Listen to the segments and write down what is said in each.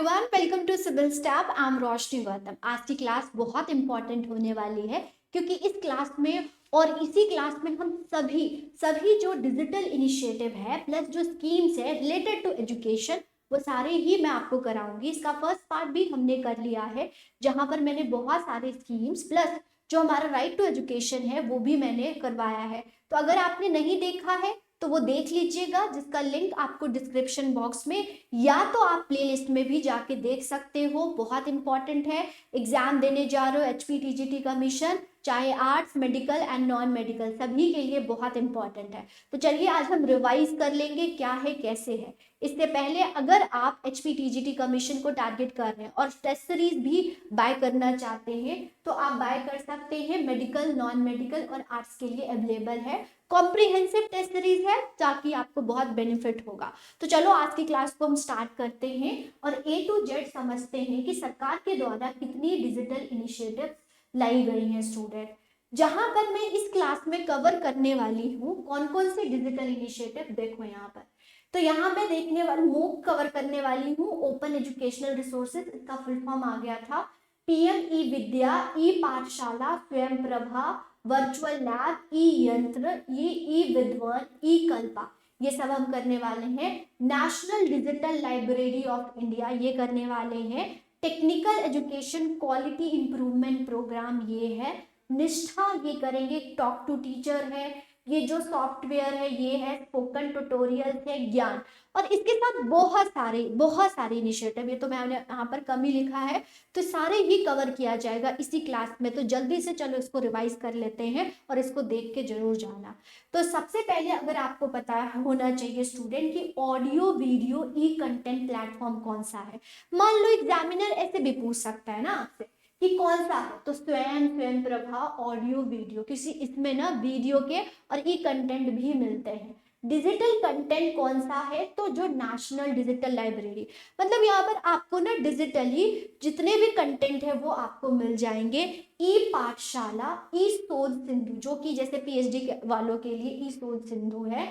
Everyone, welcome to civil step. I am Roshni Gautam. आज की class बहुत इंपॉर्टेंट होने वाली है क्योंकि इस क्लास में और इसी क्लास में हम सभी सभी जो डिजिटल इनिशिएटिव है प्लस जो स्कीम्स है रिलेटेड टू एजुकेशन वो सारे ही मैं आपको कराऊंगी। इसका फर्स्ट पार्ट भी हमने कर लिया है जहां पर मैंने बहुत सारे स्कीम्स प्लस जो हमारा राइट टू एजुकेशन है वो भी मैंने करवाया है। तो अगर आपने नहीं देखा है तो वो देख लीजिएगा, जिसका लिंक आपको डिस्क्रिप्शन बॉक्स में या तो आप प्लेलिस्ट में भी जाके देख सकते हो। बहुत इंपॉर्टेंट है, एग्जाम देने जा रहे हो HPTGT कमीशन, चाहे arts medical and non medical, सभी के लिए बहुत इंपॉर्टेंट है। तो चलिए आज हम रिवाइज कर लेंगे क्या है कैसे है। इससे पहले अगर आप HPTGT कमीशन को टारगेट कर रहे हैं और टेस्ट सीरीज भी बाय करना चाहते हैं तो आप बाय कर सकते हैं। मेडिकल, नॉन मेडिकल और आर्ट्स के लिए अवेलेबल है। कॉम्प्रिहेंसिव टेस्ट सीरीज है ताकि आपको बहुत बेनिफिट होगा। तो चलो आज की क्लास को हम स्टार्ट करते हैं और A to Z समझते हैं कि सरकार के द्वारा कितनी डिजिटल इनिशिएटिव लाई गई हैं स्टूडेंट। जहां पर मैं इस क्लास में कवर करने वाली हूँ कौन कौन से डिजिटल इनिशिएटिव, देखो यहाँ पर। तो यहाँ मैं देखने वाली मूक कवर करने वाली हूँ, ओपन एजुकेशनल रिसोर्सेज, इसका फुल फॉर्म आ गया था PM ई विद्या, ई पाठशाला, स्वयं प्रभा, वर्चुअल लैब, ई यंत्र, ये ई विद्वान, ई कल्पा, ये सब हम करने वाले हैं। National digital library of India ये करने वाले हैं। Technical education quality improvement programme ये है। निष्ठा ये करेंगे। टॉक टू टीचर है, ये जो सॉफ्टवेयर है ये है। स्पोकन ट्यूटोरियल है, ज्ञान, और इसके साथ बहुत सारे इनिशिएटिव, ये तो मैंने यहाँ पर कम ही लिखा है, तो सारे ही कवर किया जाएगा इसी क्लास में। तो जल्दी से चलो इसको रिवाइज कर लेते हैं और इसको देख के जरूर जाना। तो सबसे पहले अगर आपको पता होना चाहिए स्टूडेंट कि ऑडियो वीडियो ई कंटेंट प्लेटफॉर्म कौन सा है। मान लो एग्जामिनर ऐसे भी पूछ सकता है ना आपसे कि कौन सा है, तो स्वयं प्रभा, ऑडियो वीडियो, किसी इसमें ना वीडियो के और ई कंटेंट भी मिलते हैं। डिजिटल कंटेंट कौन सा है, तो जो नेशनल डिजिटल लाइब्रेरी, मतलब यहाँ पर आपको ना डिजिटली जितने भी कंटेंट है वो आपको मिल जाएंगे। ई पाठशाला, ई शोध सिंधु, जो कि जैसे PhD वालों के लिए ई शोध सिंधु है।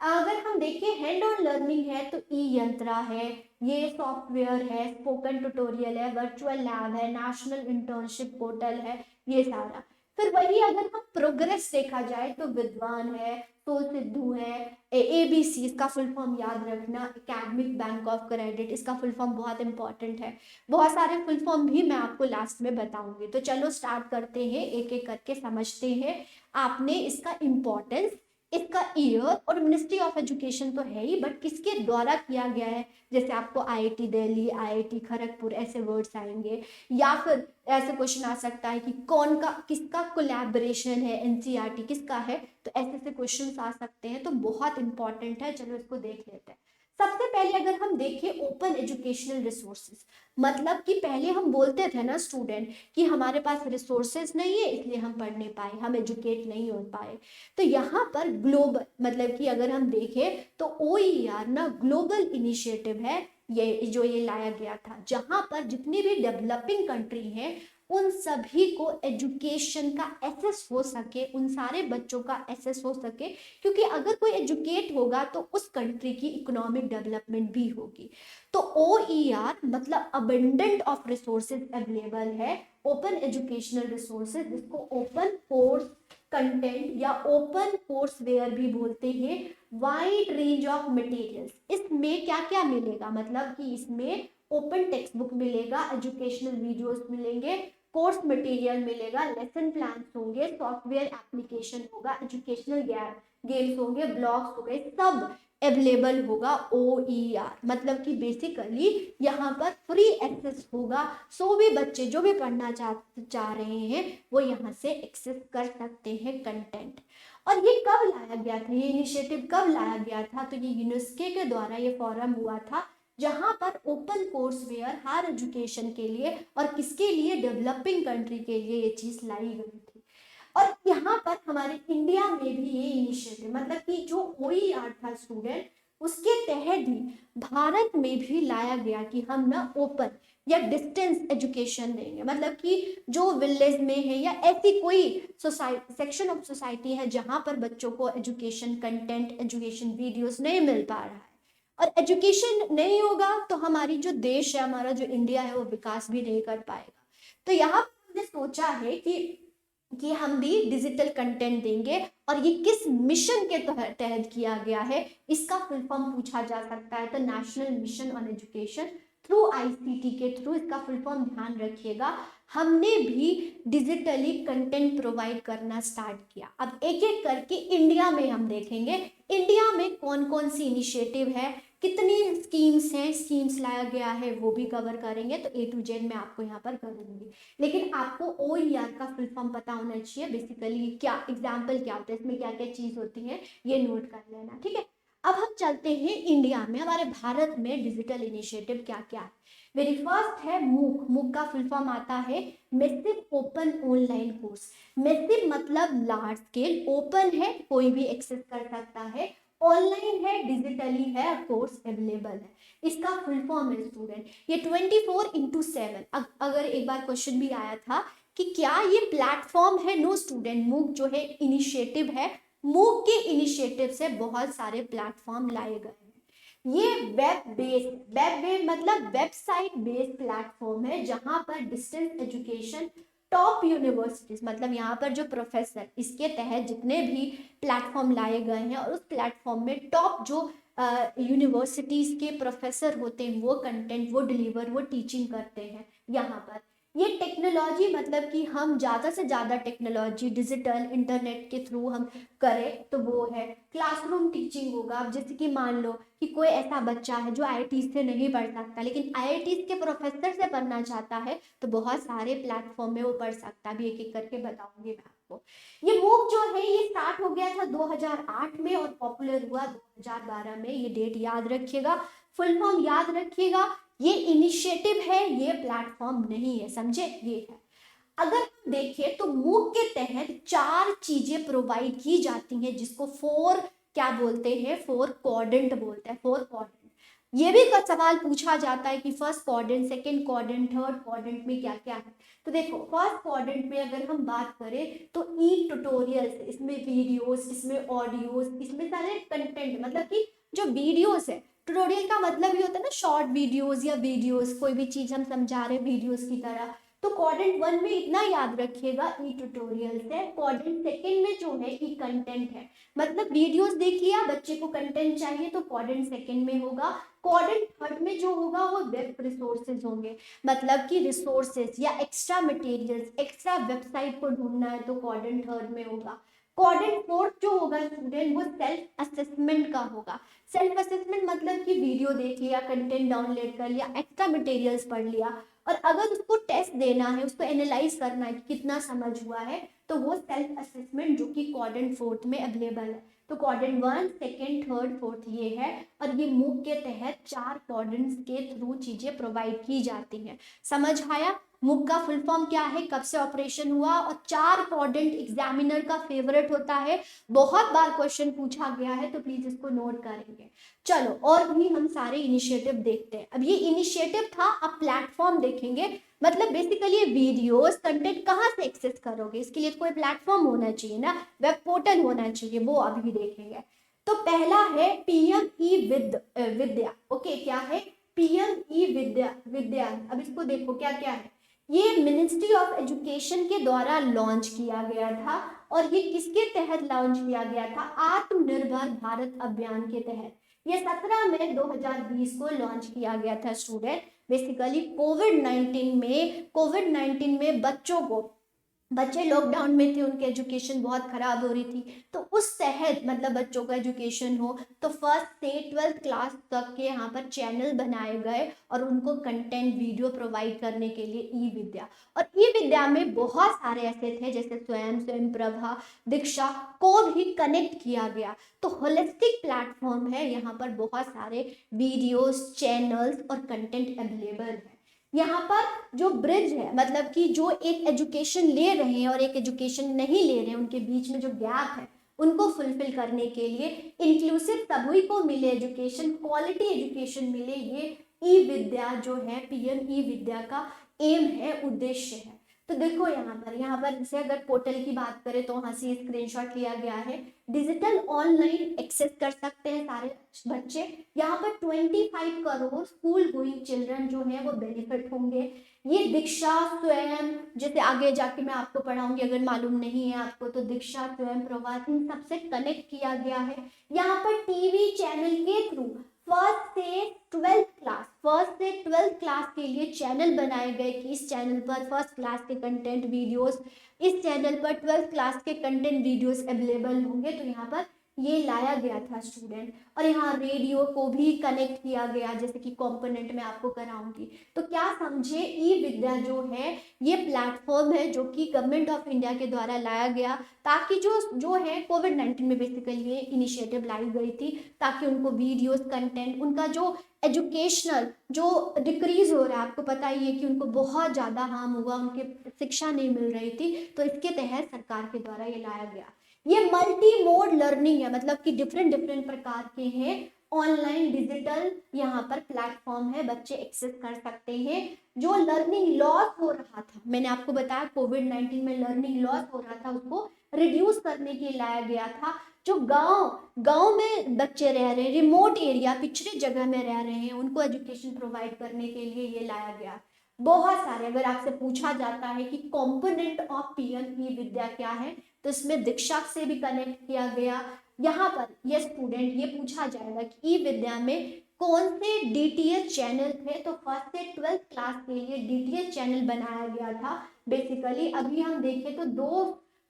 अगर हम देखें हैंड ऑन लर्निंग है तो ई यंत्रा है, ये सॉफ्टवेयर है। स्पोकन ट्यूटोरियल है, वर्चुअल लैब है, नेशनल इंटर्नशिप पोर्टल है, ये सारा। फिर वही अगर हम प्रोग्रेस देखा जाए तो विद्वान है, तो सिद्धू है, ABC, इसका फुल फॉर्म याद रखना, एकेडमिक बैंक ऑफ क्रेडिट, इसका फुल फॉर्म बहुत इंपॉर्टेंट है। बहुत सारे फुल फॉर्म भी मैं आपको लास्ट में बताऊंगी। तो चलो स्टार्ट करते हैं, एक एक करके समझते हैं। आपने इसका इम्पोर्टेंस, इसका ईयर और मिनिस्ट्री ऑफ एजुकेशन तो है ही, बट किसके द्वारा किया गया है, जैसे आपको IIT दिल्ली, IIT खड़गपुर ऐसे वर्ड्स आएंगे। या फिर ऐसे क्वेश्चन आ सकता है कि कौन का किसका कोलैबोरेशन है, NCERT किसका है, तो ऐसे ऐसे क्वेश्चन आ सकते हैं। तो बहुत इंपॉर्टेंट है, चलो इसको देख लेते हैं। सबसे पहले अगर हम देखें ओपन एजुकेशनल रिसोर्सेज, मतलब कि पहले हम बोलते थे ना स्टूडेंट कि हमारे पास रिसोर्सेज नहीं है इसलिए हम पढ़ नहीं पाए, हम एजुकेट नहीं हो पाए। तो यहाँ पर ग्लोबल, मतलब कि अगर हम देखें तो OER ना ग्लोबल इनिशिएटिव है, ये लाया गया था जहां पर जितनी भी डेवलपिंग कंट्री हैं उन सभी को एजुकेशन का एक्सेस हो सके, उन सारे बच्चों का एक्सेस हो सके, क्योंकि अगर कोई एजुकेट होगा तो उस कंट्री की इकोनॉमिक डेवलपमेंट भी होगी। तो OER मतलब अबंडेंट ऑफ रिसोर्सेज अवेलेबल है, ओपन एजुकेशनल रिसोर्सेज, जिसको ओपन कोर्स कंटेंट या ओपन कोर्स वेयर भी बोलते हैं। वाइड रेंज ऑफ मटेरियल्स, इसमें क्या क्या मिलेगा, मतलब कि इसमें ओपन टेक्स्ट बुक मिलेगा, एजुकेशनल वीडियोस मिलेंगे, कोर्स मटेरियल मिलेगा, लेसन प्लान्स होंगे, सॉफ्टवेयर एप्लीकेशन होगा, एजुकेशनल गेम्स होंगे, ब्लॉग्स हो गए, सब अवेलेबल होगा। OER मतलब कि बेसिकली यहाँ पर फ्री एक्सेस होगा। सो भी बच्चे जो भी पढ़ना चाह रहे हैं वो यहाँ से एक्सेस कर सकते हैं कंटेंट। और ये कब लाया गया था, ये इनिशिएटिव कब लाया गया था, तो ये यूनेस्को के द्वारा ये फोरम हुआ था जहां पर open courseware higher education के लिए और किसके लिए, डेवलपिंग कंट्री के लिए ये चीज लाई गई थी। और यहाँ पर हमारे इंडिया में भी ये इनिशिएटिव, मतलब कि जो OER था स्टूडेंट, उसके तहत ही भारत में भी लाया गया कि हम ना ओपन या डिस्टेंस एजुकेशन देंगे, मतलब कि जो विलेज में है या ऐसी कोई सोसाइटी, सेक्शन ऑफ सोसाइटी है जहां पर बच्चों को एजुकेशन कंटेंट, एजुकेशन वीडियोस नहीं मिल पा रहा है, और एजुकेशन नहीं होगा तो हमारी जो देश है, हमारा जो इंडिया है, वो विकास भी नहीं कर पाएगा। तो यहाँ पर हमने सोचा है कि हम भी डिजिटल कंटेंट देंगे, और ये किस मिशन के तहत किया गया है, इसका फुल फॉर्म पूछा जा सकता है। तो national mission on education through ICT के थ्रू, इसका फुल फॉर्म ध्यान रखिएगा। हमने भी डिजिटली कंटेंट प्रोवाइड करना स्टार्ट किया। अब एक एक करके इंडिया में हम देखेंगे, इंडिया में कौन कौन सी इनिशिएटिव है, कितनी स्कीम्स हैं, स्कीम्स लाया गया है, वो भी कवर करेंगे। तो A to Z मैं आपको यहाँ पर करूँगी, लेकिन आपको OER का फुल फॉर्म पता होना चाहिए। बेसिकली क्या एग्जाम्पल क्या होता है, इसमें क्या क्या चीज़ होती है, ये नोट कर लेना, ठीक है। अब हम चलते हैं इंडिया में, हमारे भारत में डिजिटल इनिशिएटिव क्या क्या है। वेरी फर्स्ट है मूक। मूक का फुल फॉर्म आता है massive open online course. Massive मतलब लार्ज स्केल, ओपन है कोई भी एक्सेस कर सकता है, ऑनलाइन है डिजिटली है, कोर्स अवेलेबल है। इसका फुल फॉर्म है स्टूडेंट, ये 24/7। अगर एक बार क्वेश्चन भी आया था कि क्या ये प्लेटफॉर्म है, नो स्टूडेंट, मूक जो है इनिशिएटिव है। मूक के इनिशिएटिव से बहुत सारे प्लेटफॉर्म लाए गए हैं। ये वेब मतलब वेबसाइट बेस्ड प्लेटफॉर्म है, जहां पर डिस्टेंस एजुकेशन टॉप यूनिवर्सिटीज, मतलब यहाँ पर जो प्रोफेसर, इसके तहत जितने भी प्लेटफॉर्म लाए गए हैं, और उस प्लेटफॉर्म में टॉप जो यूनिवर्सिटीज के प्रोफेसर होते हैं, वो कंटेंट, वो डिलीवर, वो टीचिंग करते हैं यहाँ पर। ये टेक्नोलॉजी मतलब कि हम ज़्यादा से ज़्यादा टेक्नोलॉजी डिजिटल इंटरनेट के थ्रू हम करें, तो वो है क्लासरूम टीचिंग होगा। अब जैसे कि मान लो कि कोई ऐसा बच्चा है जो आईआईटी से नहीं पढ़ सकता, लेकिन आईआईटी के प्रोफेसर से पढ़ना चाहता है, तो बहुत सारे प्लेटफॉर्म में वो पढ़ सकता है। अभी एक एक करके बताऊंगी मैं आपको। ये मूक जो है ये स्टार्ट हो गया था 2008 में और पॉपुलर हुआ 2012 में। ये डेट याद रखिएगा, फुल फॉर्म याद रखिएगा। ये इनिशिएटिव है, ये प्लेटफॉर्म नहीं है, समझे, ये है। अगर हम देखें तो मूक के तहत 4 चीजें प्रोवाइड की जाती हैं, जिसको 4 क्या बोलते हैं, 4 क्वाड्रेंट बोलते हैं, 4 क्वाड्रेंट। ये भी सवाल पूछा जाता है कि first quadrant, second quadrant, third quadrant में क्या क्या है। तो देखो फर्स्ट क्वाड्रेंट में अगर हम बात करें तो ई ट्यूटोरियल्स, इसमें वीडियोस, इसमें ऑडियोस, इसमें सारे कंटेंट, मतलब कि जो वीडियोस है, ट्यूटोरियल का मतलब ये होता है ना शॉर्ट वीडियोस या वीडियोस, कोई भी चीज हम समझा रहे हैं वीडियोस की तरह। तो क्वाड्रेंट 1 में इतना याद रखिएगा, ई ट्यूटोरियल्स है। क्वाड्रेंट सेकंड में जो है ई कंटेंट है, मतलब वीडियोस देख लिया, बच्चे को कंटेंट चाहिए तो क्वाड्रेंट सेकंड में होगा। क्वाड्रेंट थर्ड में जो होगा वो वेब रिसोर्सेज होंगे, मतलब कि रिसोर्सेज या एक्स्ट्रा मटेरियल्स, एक्स्ट्रा वेबसाइट को ढूंढना है तो क्वाड्रेंट थर्ड में होगा। क्वाड्रेंट फोर्थ जो होगा स्टूडेंट, वो सेल्फ असेसमेंट का होगा। सेल्फ असेसमेंट मतलब कि वीडियो देख लिया, कंटेंट डाउनलोड कर लिया, एक्स्ट्रा मटेरियल्स पढ़ लिया, और अगर उसको टेस्ट देना है, उसको एनालाइज करना है कि कितना समझ हुआ है, तो वो सेल्फ असेसमेंट जो कि क्वाड्रेंट फोर्थ में अवेलेबल है। तो क्वाड्रेंट 1, सेकंड, थर्ड, फोर्थ ये है। और ये मूक के तहत 4 क्वाड्रेंट्स के थ्रू चीजें प्रोवाइड की जाती हैं। समझ आया? मूक का फुल फॉर्म क्या है, कब से ऑपरेशन हुआ, और 4 क्वाड्रेंट एग्जामिनर का फेवरेट होता है, बहुत बार क्वेश्चन पूछा गया है, तो प्लीज इसको नोट करेंगे। चलो और भी हम सारे इनिशिएटिव देखते हैं। अब ये इनिशिएटिव था, अब प्लेटफॉर्म देखेंगे। मतलब बेसिकली ये वीडियोस कंटेंट कहाँ से एक्सेस करोगे, इसके लिए कोई प्लेटफॉर्म होना चाहिए ना, वेब पोर्टल होना चाहिए, वो अभी देखेंगे। तो पहला है पीएम ई विद्या। ओके, क्या है पीएम ई विद्या। अब इसको देखो क्या क्या है। ये मिनिस्ट्री ऑफ एजुकेशन के द्वारा लॉन्च किया गया था, और ये किसके तहत लॉन्च किया गया था, आत्मनिर्भर भारत अभियान के तहत। ये 17 मई 2020 को लॉन्च किया गया था स्टूडेंट। बेसिकली कोविड 19 में बच्चे लॉकडाउन में थे, उनकी एजुकेशन बहुत खराब हो रही थी, तो उस तहत मतलब बच्चों का एजुकेशन हो, तो फर्स्ट से 12th क्लास तक के यहाँ पर चैनल बनाए गए, और उनको कंटेंट वीडियो प्रोवाइड करने के लिए ई विद्या। और ई विद्या में बहुत सारे ऐसे थे, जैसे स्वयं प्रभा, दीक्षा को भी कनेक्ट किया गया। तो होलिस्टिक प्लेटफॉर्म है, यहाँ पर बहुत सारे वीडियोस, चैनल्स और कंटेंट अवेलेबल है। यहाँ पर जो ब्रिज है, मतलब कि जो एक एजुकेशन ले रहे हैं और एक एजुकेशन नहीं ले रहे हैं, उनके बीच में जो गैप है, उनको फुलफिल करने के लिए, इंक्लूसिव सभी को मिले एजुकेशन, क्वालिटी एजुकेशन मिले, ये ई विद्या जो है, पीएम ई विद्या का एम है, उद्देश्य है। तो देखो यहाँ पर जैसे अगर पोर्टल की बात करें तो वहाँ से स्क्रीनशॉट लिया गया है। डिजिटल ऑनलाइन एक्सेस कर सकते हैं सारे बच्चे। यहाँ पर 25 करोड़ स्कूल गोइंग चिल्ड्रन जो है वो बेनिफिट होंगे। ये दीक्षा स्वयं, जैसे आगे जाके मैं आपको पढ़ाऊंगी, अगर मालूम नहीं है आपको तो दीक्षा स्वयं प्रभात इन सबसे कनेक्ट किया गया है। यहाँ पर टीवी चैनल के थ्रू फर्स्ट से ट्वेल्थ क्लास के लिए चैनल बनाए गए कि इस चैनल पर फर्स्ट क्लास के कंटेंट वीडियोस, इस चैनल पर ट्वेल्थ क्लास के कंटेंट वीडियोस अवेलेबल होंगे। तो यहाँ पर ये लाया गया था स्टूडेंट। और यहाँ रेडियो को भी कनेक्ट किया गया, जैसे कि कंपोनेंट में आपको कराऊंगी। तो क्या समझे, ई विद्या जो है ये प्लेटफॉर्म है जो कि गवर्नमेंट ऑफ इंडिया के द्वारा लाया गया, ताकि जो है कोविड-19 में बेसिकली ये इनिशिएटिव लाई गई थी, ताकि उनको वीडियोस कंटेंट, उनका जो एजुकेशनल जो डिक्रीज हो रहा है, आपको पता ही है कि उनको बहुत ज़्यादा हार्म हुआ, उनके शिक्षा नहीं मिल रही थी, तो इसके तहत सरकार के द्वारा ये लाया गया। ये मल्टी मोड लर्निंग है, मतलब कि डिफरेंट प्रकार के हैं ऑनलाइन डिजिटल यहाँ पर प्लेटफॉर्म है, बच्चे एक्सेस कर सकते हैं। जो लर्निंग लॉस हो रहा था, मैंने आपको बताया कोविड-19 में लर्निंग लॉस हो रहा था, उसको रिड्यूस करने के लिए लाया गया था। जो गांव में बच्चे रह रहे हैं, रिमोट एरिया पिछड़े जगह में रह रहे हैं, उनको एजुकेशन प्रोवाइड करने के लिए ये लाया गया। बहुत सारे, अगर आपसे पूछा जाता है कि कंपोनेंट ऑफ पीएम ई विद्या क्या है, तो इसमें दीक्षा से भी कनेक्ट किया गया। यहाँ पर ये स्टूडेंट ये पूछा जाएगा कि ई विद्या में कौन से डीटीएच चैनल थे, तो फर्स्ट से ट्वेल्थ क्लास के लिए डीटीएच चैनल बनाया गया था। बेसिकली अभी हम देखें तो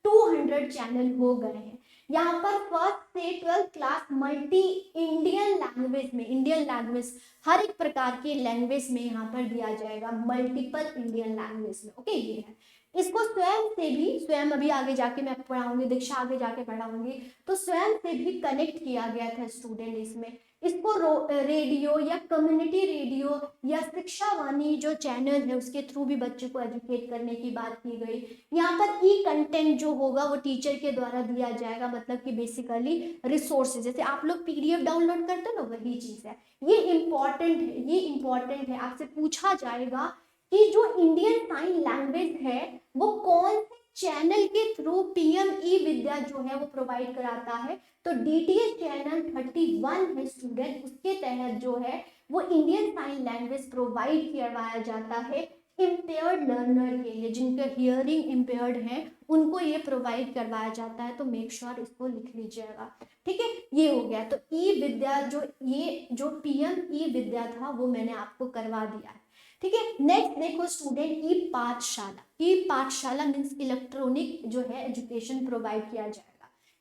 200 चैनल हो गए हैं। यहाँ पर फर्स्ट से twelfth class multi Indian language में, इंडियन लैंग्वेज हर एक प्रकार के लैंग्वेज में यहाँ पर दिया जाएगा, मल्टीपल इंडियन लैंग्वेज में। ओके, ये है। इसको स्वयं अभी आगे जाके मैं पढ़ाऊंगी, दीक्षा आगे जाके पढ़ाऊंगी, तो स्वयं से भी कनेक्ट किया गया था स्टूडेंट इसमें। इसको रेडियो या कम्युनिटी रेडियो या शिक्षा वाणी जो चैनल है उसके थ्रू भी बच्चे को एजुकेट करने की बात की गई। यहाँ पर ई कंटेंट जो होगा वो टीचर के द्वारा दिया जाएगा, मतलब कि बेसिकली रिसोर्सेज, जैसे आप लोग पीडीएफ डाउनलोड करते हो ना, वही चीज है। ये इम्पोर्टेंट है, आपसे पूछा जाएगा कि जो इंडियन साइन लैंग्वेज है वो कौन से चैनल के थ्रू पीएम ई विद्या जो है वो प्रोवाइड कराता है। तो डीटीएच चैनल 31 है स्टूडेंट, उसके तहत जो है वो इंडियन साइन लैंग्वेज प्रोवाइड करवाया जाता है इम्पेयर्ड लर्नर के लिए, जिनके हियरिंग इम्पेयर्ड है उनको ये प्रोवाइड करवाया जाता है। तो मेक श्योर इसको लिख लीजिएगा, ठीक है। ये हो गया। तो ई विद्या जो पीएम ई विद्या था वो मैंने आपको करवा दिया है, ठीक है। नेक्स्ट देखो स्टूडेंट, ई पाठशाला मीन्स इलेक्ट्रॉनिक जो है एजुकेशन प्रोवाइड किया जाएगा।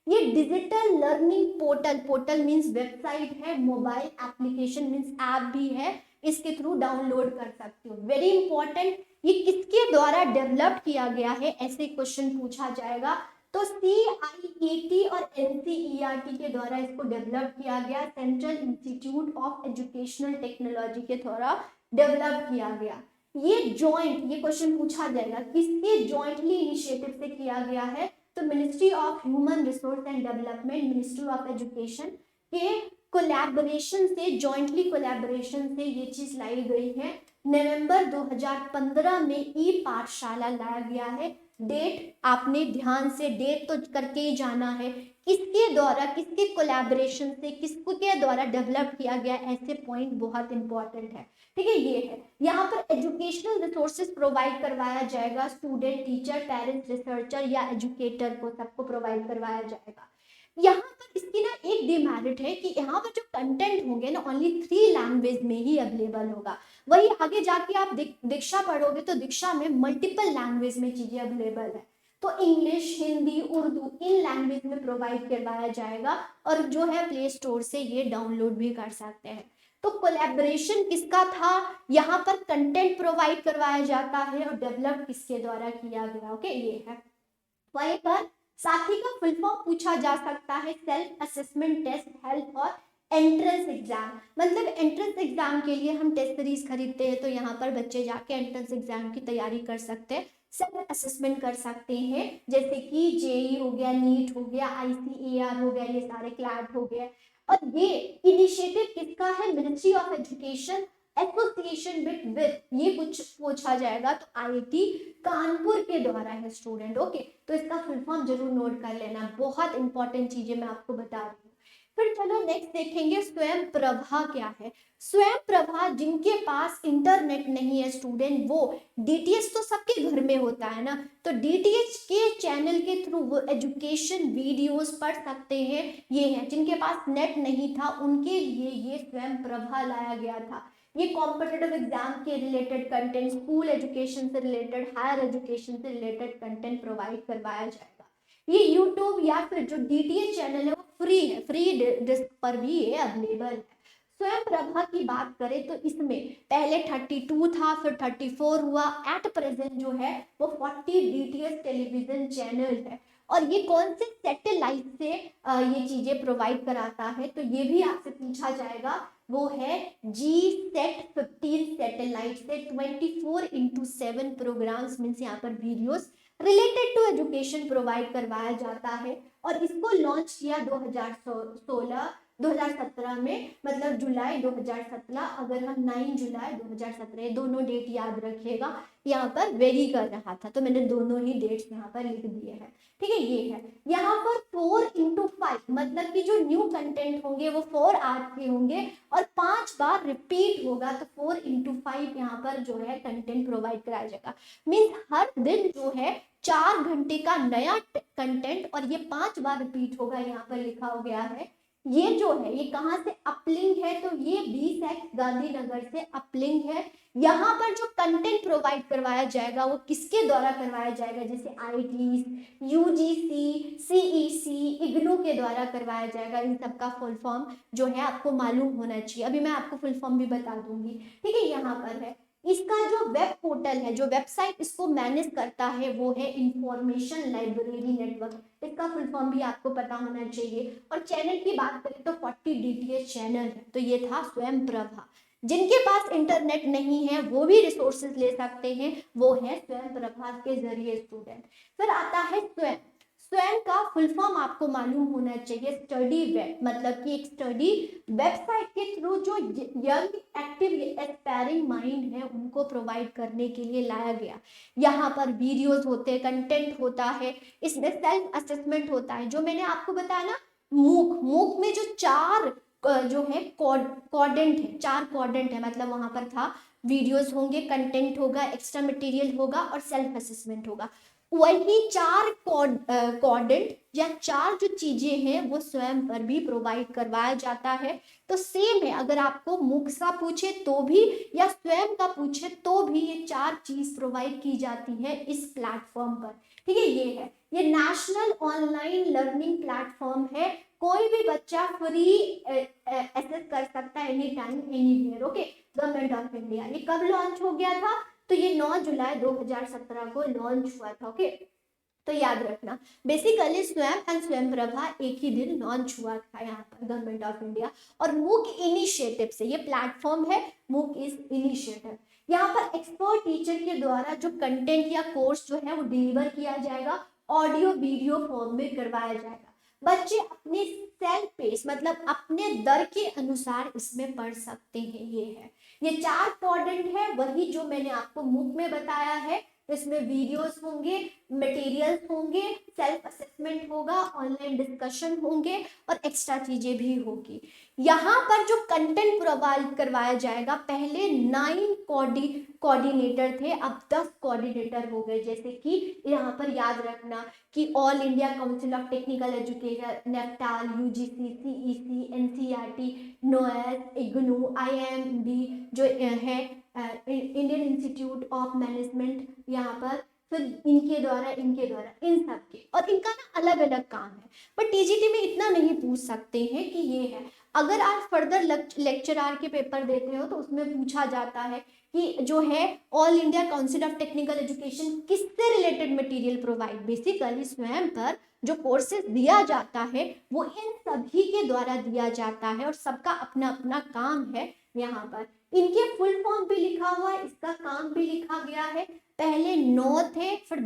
ये digital learning portal means website है, मोबाइल एप्लीकेशन मीन्स ऐप भी है, इसके थ्रू डाउनलोड कर सकते हो। वेरी इंपॉर्टेंट, ये किसके द्वारा डेवलप किया गया है, ऐसे क्वेश्चन पूछा जाएगा। तो CIET और NCERT के द्वारा इसको डेवलप किया गया, central institute of educational technology के द्वारा डेवलप किया गया। ये क्वेश्चन पूछा जाएगा किसके जॉइंटली इनिशिएटिव से किया गया है, तो Ministry of human resource and development, ministry of education के कोलैबोरेशन से, जॉइंटली कोलैबोरेशन से ये चीज लाई गई है। नवंबर 2015 में ई पाठशाला लाया गया है। डेट आपने ध्यान से डेट तो करके ही जाना है, किसके द्वारा, किसके कोलैबोरेशन से, किसके द्वारा डेवलप किया गया, ऐसे पॉइंट बहुत इंपॉर्टेंट है, ठीक है। ये है, यहाँ पर एजुकेशनल रिसोर्सेज प्रोवाइड करवाया जाएगा, स्टूडेंट, टीचर, पेरेंट्स, रिसर्चर या एजुकेटर को सबको प्रोवाइड करवाया जाएगा। यहाँ पर इसकी ना एक डिमेरिट है कि यहाँ पर जो कंटेंट होंगे ना ओनली 3 लैंग्वेज में ही अवेलेबल होगा। वही आगे जाके आप दीक्षा पढ़ोगे तो दीक्षा में मल्टीपल लैंग्वेज में चीजें अवेलेबल है, तो English, Hindi, Urdu in language में प्रोवाइड करवाया जाएगा, और जो है प्ले स्टोर से ये डाउनलोड भी कर सकते हैं। तो कोलैबोरेशन किसका था, यहाँ पर कंटेंट प्रोवाइड करवाया जाता है, और डेवलप किसके द्वारा किया गया, ओके, ये है। वहीं पर साथी का फुल फॉर्म पूछा जा सकता है, सेल्फ असेसमेंट टेस्ट हेल्प और एंट्रेंस एग्जाम, मतलब एंट्रेंस एग्जाम के लिए हम टेस्ट सीरीज खरीदते हैं, तो यहाँ पर बच्चे जाके एंट्रेंस एग्जाम की तैयारी कर सकते हैं, सेल्फ असेसमेंट कर सकते हैं, जैसे कि जेई हो गया, नीट हो गया, ICAR हो गया, ये सारे क्लैट हो गए। और ये इनिशिएटिव किसका है, ministry of education association with ये कुछ पूछा जाएगा तो आईआईटी कानपुर के द्वारा है स्टूडेंट। ओके, तो इसका फुल फॉर्म जरूर नोट कर लेना, बहुत इंपॉर्टेंट चीजें मैं आपको बता रही हूँ। फिर चलो नेक्स्ट देखेंगे स्वयं प्रभा क्या है। स्वयं प्रभा जिनके पास इंटरनेट नहीं है स्टूडेंट, वो डीटीएच तो सबके घर में होता है ना, तो डीटीएच के चैनल के थ्रू वो एजुकेशन वीडियोस पढ़ सकते हैं। ये है जिनके पास नेट नहीं था उनके लिए ये स्वयं प्रभा लाया गया था। ये कॉम्पिटिटिव एग्जाम के रिलेटेड कंटेंट, स्कूल एजुकेशन से रिलेटेड, हायर एजुकेशन से रिलेटेड कंटेंट प्रोवाइड करवाया जाएगा। ये यूट्यूब या फिर जो डीटीएच चैनल है वो फ्री है, फ्री डिस्क पर भी ये अवेलेबल है। स्वयं प्रभा की बात करें तो इसमें पहले 32 था, फिर 34 हुआ, एट प्रेजेंट जो है वो 40 डीटीएच टेलीविजन चैनल है। और ये कौन से सैटेलाइट से ये चीजें प्रोवाइड कराता है, तो ये भी आपसे पूछा जाएगा। वो है GSAT-15 सैटेलाइट से 24/7 प्रोग्राम्स मीन्स यहाँ पर videos related to education provide करवाया जाता है। और इसको लॉन्च किया 2017 में, मतलब जुलाई 2017। अगर हम 9 जुलाई 2017 दोनों डेट याद रखिएगा, यहाँ पर वेरी कर रहा था तो मैंने दोनों ही डेट्स यहाँ पर लिख दिए हैं। ठीक है, ये है यहाँ पर 4x5 मतलब कि जो न्यू कंटेंट होंगे वो 4 आवर्स के होंगे और 5 बार रिपीट होगा, तो 4x5 यहाँ पर जो है कंटेंट प्रोवाइड कराया जाएगा। मीन्स हर दिन जो है 4 घंटे का नया कंटेंट और ये 5 बार रिपीट होगा, यहाँ पर लिखा हो गया है। ये जो है ये कहाँ से अपलिंक है, तो ये 20X गांधीनगर से अपलिंक है। यहाँ पर जो कंटेंट प्रोवाइड करवाया जाएगा वो किसके द्वारा करवाया जाएगा, जैसे IIT, UGC, CEC, इग्नू के द्वारा करवाया जाएगा। इन सब का फुल फॉर्म जो है आपको मालूम होना चाहिए, अभी मैं आपको फुल फॉर्म भी बता दूंगी। ठीक है, यहाँ पर है इसका जो वेब पोर्टल है, जो वेबसाइट इसको मैनेज करता है वो है इंफॉर्मेशन लाइब्रेरी नेटवर्क। इसका फुल फॉर्म भी आपको पता होना चाहिए। और चैनल की बात करें तो 40 डीटीएच चैनल है। तो ये था स्वयं प्रभा। जिनके पास इंटरनेट नहीं है वो भी रिसोर्सेज ले सकते हैं, वो है स्वयं प्रभा के जरिए स्टूडेंट। फिर आता है स्वयं। स्वयं का फुल फॉर्म आपको मालूम होना चाहिए, स्टडी वेब, मतलब कि एक स्टडी वेबसाइट के थ्रू जो यंग एक्टिव एस्पायरिंग माइंड है उनको प्रोवाइड करने के लिए लाया गया। यहाँ पर वीडियोस होते हैं, कंटेंट होता है, इसमें सेल्फ असेसमेंट होता है। जो मैंने आपको बताया ना, मूक में जो 4 जो है क्वाड्रेंट है, 4 क्वाड्रेंट है, मतलब वहां पर था वीडियोस होंगे, कंटेंट होगा, एक्स्ट्रा मटेरियल होगा और सेल्फ असेसमेंट होगा। वही 4 क्वाड्रेंट या 4 जो चीजें हैं वो स्वयं पर भी प्रोवाइड करवाया जाता है। तो सेम है, अगर आपको मुक सा पूछे तो भी या स्वयं का पूछे तो भी ये 4 चीज प्रोवाइड की जाती है इस प्लेटफॉर्म पर। ठीक है, ये है, ये नेशनल ऑनलाइन लर्निंग प्लेटफॉर्म है। कोई भी बच्चा फ्री एक्सेस कर सकता है, any time anywhere. Okay, government of India. ये कब लॉन्च हो गया था, तो ये 9 जुलाई 2017 को लॉन्च हुआ था। ओके, तो याद रखना बेसिकली स्वयं एंड स्वयं प्रभा एक ही दिन लॉन्च हुआ था यहाँ पर गवर्नमेंट ऑफ इंडिया। और मूक इनिशिएटिव से ये प्लेटफॉर्म है, मूक इज इनिशिएटिव। यहाँ पर एक्सपर्ट टीचर के द्वारा जो कंटेंट या कोर्स जो है वो डिलीवर किया जाएगा, ऑडियो वीडियो फॉर्म में करवाया जाएगा। बच्चे अपने सेल्फ पेस मतलब अपने दर के अनुसार इसमें पढ़ सकते हैं। ये है, ये 4 क्वाड्रेंट है, वही जो मैंने आपको मूक में बताया है। इसमें वीडियोस होंगे, मटेरियल्स होंगे, सेल्फ असेसमेंट होगा, ऑनलाइन डिस्कशन होंगे और एक्स्ट्रा चीजें भी होगी। यहाँ पर जो कंटेंट प्रोवाइड करवाया जाएगा, पहले 9 कोऑर्डिनेटर थे, अब 10 कोऑर्डिनेटर हो गए। जैसे कि यहाँ पर याद रखना कि All India Council of Technical Education, NPTEL, UGC, CEC, NCERT, नोएस, इग्नू, IIMB जो है इंडियन इंस्टीट्यूट ऑफ मैनेजमेंट, यहाँ पर फिर इनके द्वारा इन सब के, और इनका ना अलग अलग काम है। पर TGT में इतना नहीं पूछ सकते हैं कि ये है। अगर आप फर्दर लेक्चरर के पेपर देते हो तो उसमें पूछा जाता है कि जो है all India Council of Technical education किससे रिलेटेड मटेरियल प्रोवाइड, बेसिकली स्वयं पर जो कोर्सेज दिया जाता है वो इन सभी के द्वारा दिया जाता है और सबका अपना अपना काम है। यहाँ पर इनके फुल फॉर्म भी लिखा हुआ है, इसका काम भी लिखा गया है। पहले 9 थे, फिर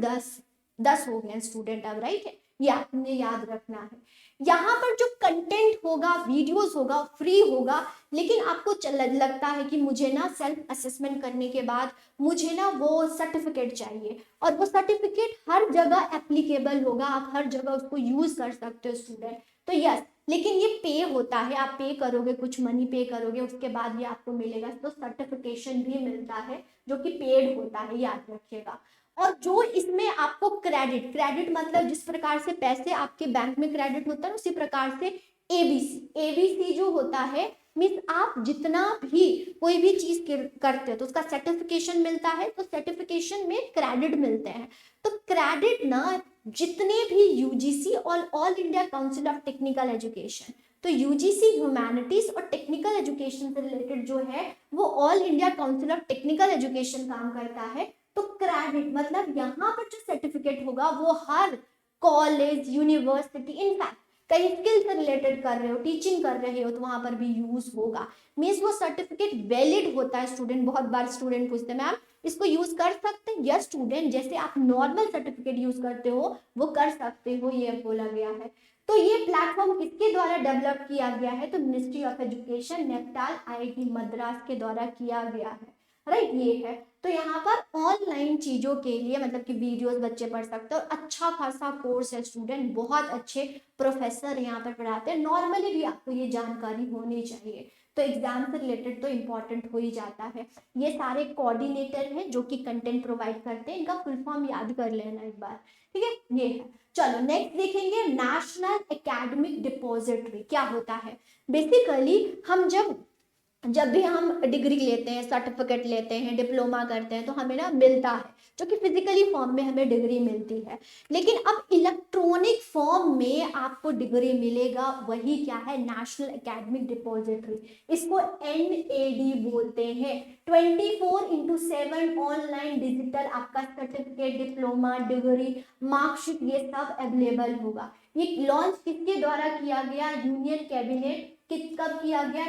10 हो गए स्टूडेंट अब, राइट है, ये आपने याद रखना है। यहाँ पर जो कंटेंट होगा, वीडियोस होगा, फ्री होगा, लेकिन आपको लगता है कि मुझे ना सेल्फ असेसमेंट करने के बाद मुझे ना वो सर्टिफिकेट चाहिए, और वो सर्टिफिकेट हर जगह एप्लीकेबल होगा, आप हर जगह उसको यूज कर सकते हो स्टूडेंट, तो यस, लेकिन ये पे होता है, आप पे करोगे, कुछ मनी पे करोगे, उसके बाद ये आपको मिलेगा, तो सर्टिफिकेशन भी मिलता है जो कि पेड होता है, याद रखिएगा। और जो इसमें आपको क्रेडिट, क्रेडिट मतलब जिस प्रकार से पैसे आपके बैंक में क्रेडिट होता है उसी प्रकार से एबीसी, एबीसी जो होता है मीन्स आप जितना भी कोई भी चीज करते हो तो उसका सर्टिफिकेशन मिलता है, तो सर्टिफिकेशन में क्रेडिट मिलते हैं। तो क्रेडिट ना जितने भी यूजीसी और all India Council of Technical education, तो यूजीसी ह्यूमैनिटीज और टेक्निकल एजुकेशन से रिलेटेड जो है वो all India Council of Technical education काम करता है। तो क्रेडिट मतलब यहाँ पर जो सर्टिफिकेट होगा वो हर कॉलेज, यूनिवर्सिटी, इनफैक्ट कहीं स्किल से रिलेटेड कर रहे हो, टीचिंग कर रहे हो, तो वहां पर भी यूज होगा, मीन्स वो सर्टिफिकेट वैलिड होता है। स्टूडेंट, बहुत बार स्टूडेंट पूछते हैं मैम इसको यूज कर सकते हैं? यस स्टूडेंट, जैसे आप नॉर्मल सर्टिफिकेट यूज करते हो वो कर सकते हो, ये बोला गया है। तो ये प्लेटफॉर्म किसके द्वारा डेवलप किया गया है? तो Ministry of Education, NPTEL, IIT Madras के द्वारा किया गया है, राइट, ये है। तो यहाँ पर ऑनलाइन चीजों के लिए मतलब कि वीडियोस बच्चे पढ़ सकते हैं, और अच्छा खासा कोर्स है स्टूडेंट, बहुत अच्छे प्रोफेसर यहाँ पर पढ़ाते हैं, नॉर्मली भी आपको ये जानकारी होनी चाहिए, तो एग्जाम से रिलेटेड तो इम्पोर्टेंट हो ही जाता है। ये सारे कोऑर्डिनेटर हैं जो कि कंटेंट प्रोवाइड करते हैं, इनका फुल फॉर्म याद कर लेना एक बार, ठीक है, ये है। चलो नेक्स्ट देखेंगे, नेशनल एकेडमिक डिपॉजिटरी क्या होता है। बेसिकली हम जब भी हम डिग्री लेते हैं, सर्टिफिकेट लेते हैं, डिप्लोमा करते हैं, तो हमें ना मिलता है, जो कि फिजिकली फॉर्म में हमें डिग्री मिलती है, लेकिन अब इलेक्ट्रॉनिक फॉर्म में आपको डिग्री मिलेगा, वही क्या है? नेशनल एकेडमिक डिपॉजिटरी, इसको NAD बोलते हैं। 24/7 ऑनलाइन डिजिटल आपका सर्टिफिकेट, डिप्लोमा, डिग्री, मार्कशीट, ये सब अवेलेबल होगा। ये लॉन्च किसके द्वारा किया गया? यूनियन कैबिनेट, कब किया गया?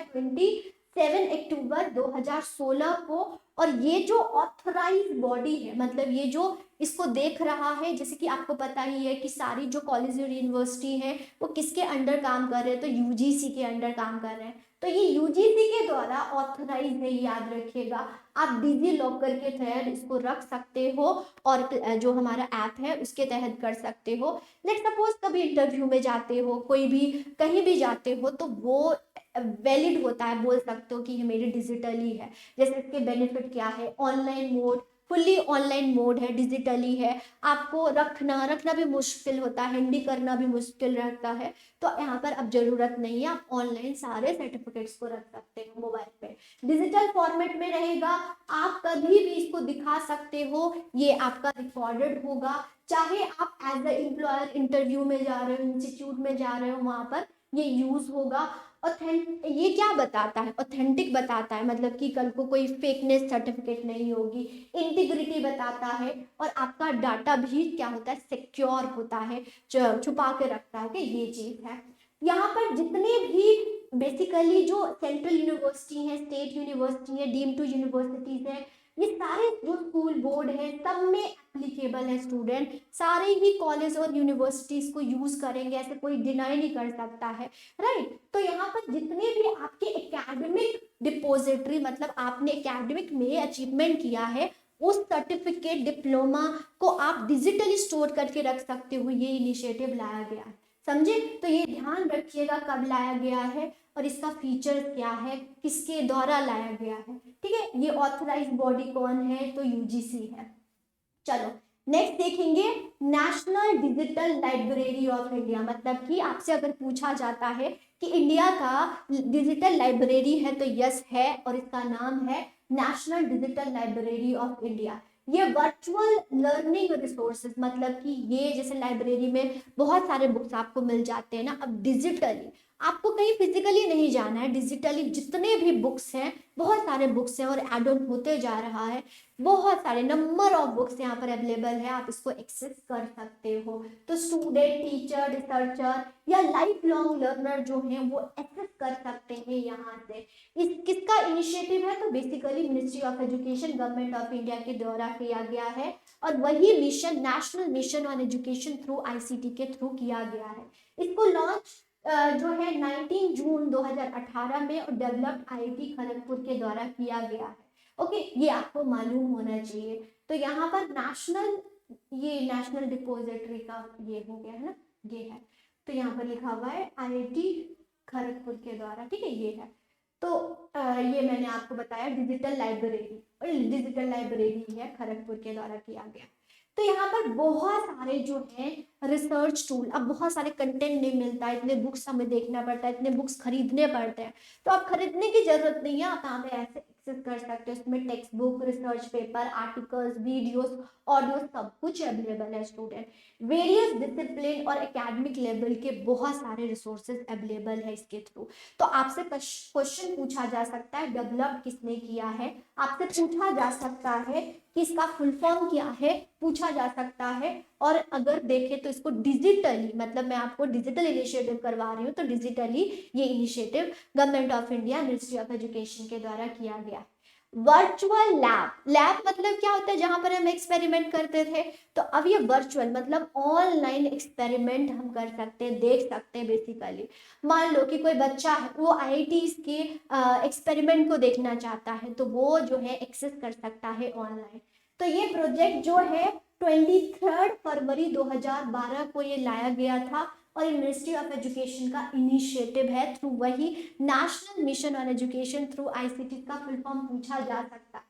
7 अक्टूबर 2016 को। और ये जो ऑथराइज बॉडी है, मतलब ये जो इसको देख रहा है, जैसे कि आपको पता ही है कि सारी जो कॉलेज और यूनिवर्सिटी है वो किसके अंडर काम कर रहे हैं? तो यूजीसी के अंडर काम कर रहे हैं, तो ये यूजीसी के द्वारा ऑथराइज है, याद रखिएगा। आप डिजी लॉकर के तहत इसको रख सकते हो, और जो हमारा ऐप है उसके तहत कर सकते हो। लेट सपोज कभी इंटरव्यू में जाते हो, कोई भी कहीं भी जाते हो, तो वो वैलिड होता है, बोल सकते हो कि ये मेरी डिजिटली है। जैसे इसके बेनिफिट क्या है? Online mode, fully online mode है, डिजिटली है, आपको रखना भी मुश्किल होता है, हैंडी करना भी मुश्किल रहता है, तो यहाँ पर अब जरूरत नहीं है, आप ऑनलाइन सारे सर्टिफिकेट्स को रख सकते हो मोबाइल पे, डिजिटल फॉर्मेट में रहेगा, आप कभी भी इसको दिखा सकते हो, ये आपका रिकॉर्डेड होगा, चाहे आप एज अ एम्प्लॉयर इंटरव्यू में जा रहे हो, इंस्टीट्यूट में जा रहे हो, वहां पर ये यूज होगा। ये क्या बताता है? ऑथेंटिक बताता है, मतलब कि कल को कोई फेकनेस सर्टिफिकेट नहीं होगी, इंटीग्रिटी बताता है, और आपका डाटा भी क्या होता है? सिक्योर होता है, छुपा के रखता है कि ये चीज है। यहाँ पर जितने भी बेसिकली जो सेंट्रल यूनिवर्सिटी है, स्टेट यूनिवर्सिटी है, डीम्ड टू यूनिवर्सिटीज है, ये सारे जो स्कूल बोर्ड है सब में एप्लीकेबल है स्टूडेंट, सारे ही कॉलेज और यूनिवर्सिटीज को यूज करेंगे, ऐसे कोई डिनाई नहीं कर सकता है, राइट। तो यहाँ पर जितने भी आपके एकेडमिक डिपॉजिटरी, मतलब आपने एकेडमिक में अचीवमेंट किया है, उस सर्टिफिकेट, डिप्लोमा को आप डिजिटली स्टोर करके रख सकते हो, ये इनिशिएटिव लाया गया है, समझे। तो ये ध्यान रखिएगा कब लाया गया है और इसका फीचर क्या है, किसके द्वारा लाया गया है, ठीक है। ये ऑथराइज बॉडी कौन है? तो यूजीसी है। चलो नेक्स्ट देखेंगे, national digital library of India, मतलब कि आपसे अगर पूछा जाता है कि इंडिया का डिजिटल लाइब्रेरी है, तो यस है, और इसका नाम है national digital library of India. ये वर्चुअल लर्निंग रिसोर्सेज, मतलब कि ये जैसे लाइब्रेरी में बहुत सारे बुक्स आपको मिल जाते हैं ना, अब डिजिटली आपको कहीं फिजिकली नहीं जाना है, डिजिटली जितने भी बुक्स हैं, बहुत सारे बुक्स हैं और एड ऑन होते जा रहा है, बहुत सारे नंबर ऑफ बुक्स यहाँ पर अवेलेबल है, आप इसको एक्सेस कर सकते हो। तो स्टूडेंट, टीचर, रिसर्चर या लाइफ लॉन्ग लर्नर जो हैं वो एक्सेस कर सकते हैं यहाँ से। इस किसका इनिशिएटिव है? तो basically ministry of education, government of India के द्वारा किया गया है और वही mission national mission on education through ICT के थ्रू किया गया है। इसको लॉन्च जो है 19 जून 2018 में और डेवलप्ड आईआईटी खड़गपुर के द्वारा किया गया है। ओके, ये आपको मालूम होना चाहिए। तो यहाँ पर ये नेशनल डिपोजिटरी का ये हो गया है ना, ये है। तो यहाँ पर लिखा हुआ है आईआईटी खड़गपुर के द्वारा, ठीक है, ये है। तो ये मैंने आपको बताया डिजिटल लाइब्रेरी, और डिजिटल लाइब्रेरी है खड़गपुर के द्वारा किया गया। तो यहाँ पर बहुत सारे जो है रिसर्च टूल, अब बहुत सारे कंटेंट नहीं मिलता है, इतने बुक्स हमें देखना पड़ता है, इतने बुक्स खरीदने पड़ते हैं। तो आप खरीदने की जरूरत नहीं है, आप यहाँ पे ऐसे एक्सेस कर सकते हो। इसमें text book, research paper, articles, videos, audio सब कुछ अवेलेबल है स्टूडेंट। वेरियस डिसिप्लिन और एकेडमिक लेवल के बहुत सारे रिसोर्सेज अवेलेबल है इसके थ्रू। तो आपसे क्वेश्चन पूछा जा सकता है डेवलप किसने किया है, आपसे पूछा जा सकता है कि इसका फुल फॉर्म क्या है, पूछा जा सकता है। और अगर देखें तो इसको डिजिटली, मतलब मैं आपको डिजिटल इनिशिएटिव करवा रही हूँ, तो डिजिटली ये initiative government of India, ministry of education के द्वारा किया गया। वर्चुअल लैब मतलब क्या होता है? जहां पर हम एक्सपेरिमेंट करते थे, तो अब ये वर्चुअल मतलब ऑनलाइन एक्सपेरिमेंट हम कर सकते हैं, देख सकते हैं। बेसिकली मान लो कि कोई बच्चा है, वो आईआईटी के एक्सपेरिमेंट को देखना चाहता है, तो वो जो है एक्सेस कर सकता है ऑनलाइन। तो ये प्रोजेक्ट जो है 23 फरवरी 2012 को ये लाया गया था और ये मिनिस्ट्री ऑफ एजुकेशन का इनिशिएटिव है थ्रू वही national mission on education through ICT का फुल फॉर्म पूछा जा सकता है।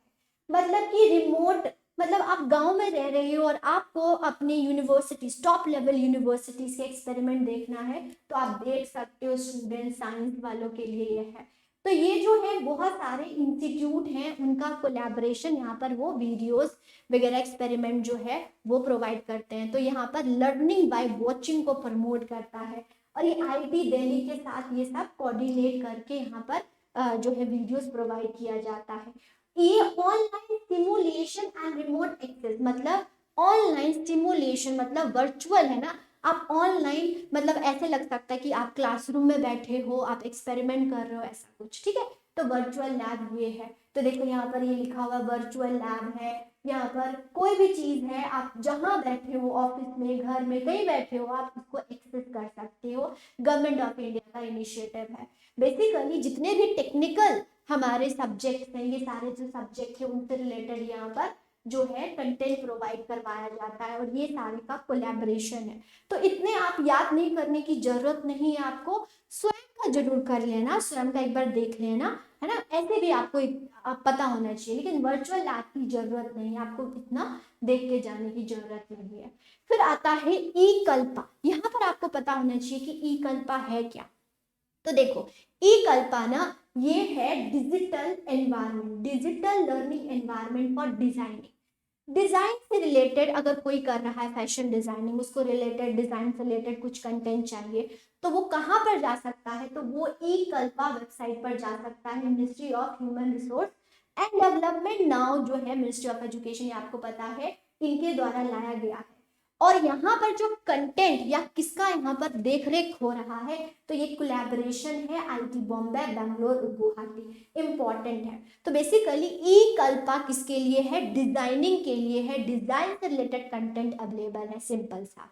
मतलब कि रिमोट, मतलब आप गांव में रह रहे हो और आपको अपनी यूनिवर्सिटी, टॉप लेवल यूनिवर्सिटी से एक्सपेरिमेंट देखना है, तो आप देख सकते हो। स्टूडेंट साइंस वालों के लिए ये है। तो ये जो है बहुत सारे इंस्टीट्यूट हैं, उनका कोलैबोरेशन, यहाँ पर वो वीडियोस वगैरह एक्सपेरिमेंट जो है वो प्रोवाइड करते हैं। तो यहाँ पर लर्निंग बाय वॉचिंग को प्रमोट करता है और ये आईआईटी दिल्ली के साथ ये सब कोऑर्डिनेट करके यहाँ पर जो है वीडियोस प्रोवाइड किया जाता है। ये online simulation and remote access, मतलब ऑनलाइन सिमुलेशन मतलब वर्चुअल है ना, आप ऑनलाइन मतलब ऐसे लग सकता है कि आप क्लासरूम में बैठे हो, आप एक्सपेरिमेंट कर रहे हो, ऐसा कुछ, ठीक है। तो वर्चुअल लैब ये है। तो देखो यहाँ पर ये लिखा हुआ वर्चुअल लैब है। यहाँ पर कोई भी चीज है, आप जहाँ बैठे हो, ऑफिस में, घर में, कहीं बैठे हो, आप इसको एक्सेस कर सकते हो। गवर्नमेंट ऑफ इंडिया का इनिशिएटिव है। बेसिकली जितने भी टेक्निकल हमारे सब्जेक्ट्स हैं, ये सारे जो सब्जेक्ट है उनसे रिलेटेड यहाँ पर जो है कंटेंट प्रोवाइड करवाया जाता है और ये सारे का कोलैबोरेशन है। तो इतने आप याद नहीं करने की जरूरत नहीं है, आपको स्वयं का जरूर कर लेना, स्वयं का एक बार देख लेना, है ना। ऐसे भी आपको पता होना चाहिए, लेकिन वर्चुअल लैब की जरूरत नहीं है, आपको इतना देख के जाने की जरूरत नहीं है। फिर आता है ई कल्पा। यहाँ पर आपको पता होना चाहिए कि ई कल्पा है क्या। तो देखो, ई कल्पा ना ये है digital environment, digital learning environment for designing. Design से रिलेटेड अगर कोई कर रहा है फैशन डिजाइनिंग, उसको रिलेटेड डिजाइन से रिलेटेड कुछ कंटेंट चाहिए, तो वो कहाँ पर जा सकता है? तो वो ई कल्पा वेबसाइट पर जा सकता है। Ministry of human resource and development now जो है मिनिस्ट्री ऑफ एजुकेशन, ये आपको पता है, इनके द्वारा लाया गया है। और यहाँ पर जो कंटेंट या किसका यहाँ पर देख रेख हो रहा है, तो ये कोलैबोरेशन है आईआईटी बॉम्बे, बैंगलोर और गुवाहाटी, इंपॉर्टेंट है। तो बेसिकली ई कल्पा किसके लिए है? डिजाइनिंग के लिए है, डिजाइन से रिलेटेड कंटेंट अवेलेबल है, सिंपल सा।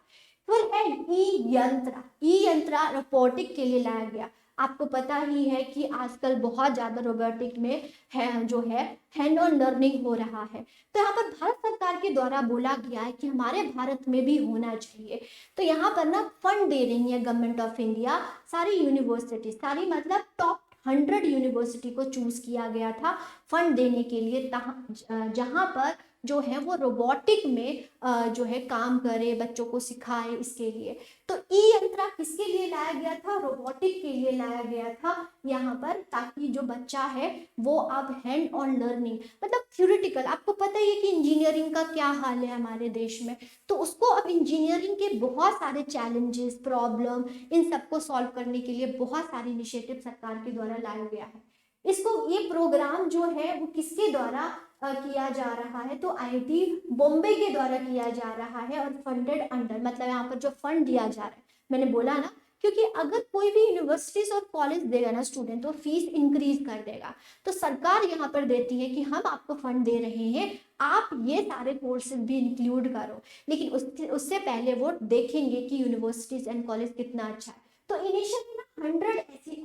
फिर है ई यंत्रा। ई यंत्रा रोबोटिक के लिए लाया गया। आपको पता ही है कि आजकल बहुत ज्यादा रोबोटिक में है जो है हैंड ऑन लर्निंग हो रहा है। तो यहाँ पर भारत सरकार के द्वारा बोला गया है कि हमारे भारत में भी होना चाहिए। तो यहाँ पर ना फंड दे रही है गवर्नमेंट ऑफ इंडिया, सारी यूनिवर्सिटी, सारी मतलब टॉप 100 यूनिवर्सिटी को चूज किया गया था फंड देने के लिए, जहाँ पर जो है वो रोबोटिक में जो है काम करे, बच्चों को सिखाए, इसके लिए। तो ई यंत्रा किसके लिए लाया गया था? रोबोटिक के लिए लाया गया था यहाँ पर, ताकि जो बच्चा है वो अब हैंड ऑन लर्निंग, मतलब थ्योरेटिकल, आपको पता ही है कि इंजीनियरिंग का क्या हाल है हमारे देश में, तो उसको अब इंजीनियरिंग के बहुत सारे चैलेंजेस, प्रॉब्लम, इन सबको सॉल्व करने के लिए बहुत सारे इनिशिएटिव सरकार के द्वारा लाया गया है। इसको, ये प्रोग्राम जो है वो किसके द्वारा किया जा रहा है? तो आईआईटी बॉम्बे के द्वारा किया जा रहा है, और फंडेड अंडर, मतलब यहाँ पर जो फंड दिया जा रहा है, मैंने बोला ना, क्योंकि अगर कोई भी यूनिवर्सिटीज और कॉलेज देगा ना स्टूडेंट, तो फीस इंक्रीज कर देगा, तो सरकार यहाँ पर देती है कि हम आपको फंड दे रहे हैं, आप ये सारे कोर्सेज भी इंक्लूड करो, लेकिन उससे पहले वो देखेंगे कि यूनिवर्सिटीज एंड कॉलेज कितना अच्छा है। तो इनिशियली ना 100 ऐसी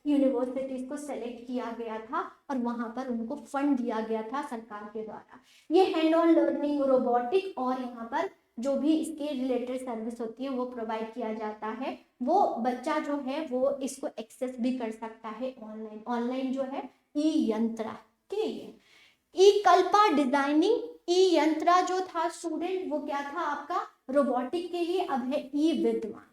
यूनिवर्सिटीज को सेलेक्ट किया गया था, और वहां पर उनको फंड दिया गया था सरकार के द्वारा। ये हैंड ऑन लर्निंग, रोबोटिक, और यहाँ पर जो भी इसके रिलेटेड सर्विस होती है वो प्रोवाइड किया जाता है। वो बच्चा जो है वो इसको एक्सेस भी कर सकता है ऑनलाइन। ऑनलाइन जो है ई यंत्रा, ठीक है। ई कल्पा डिजाइनिंग, ई यंत्रा जो था स्टूडेंट, वो क्या था आपका? रोबोटिक के लिए। अब है ई विद्वान।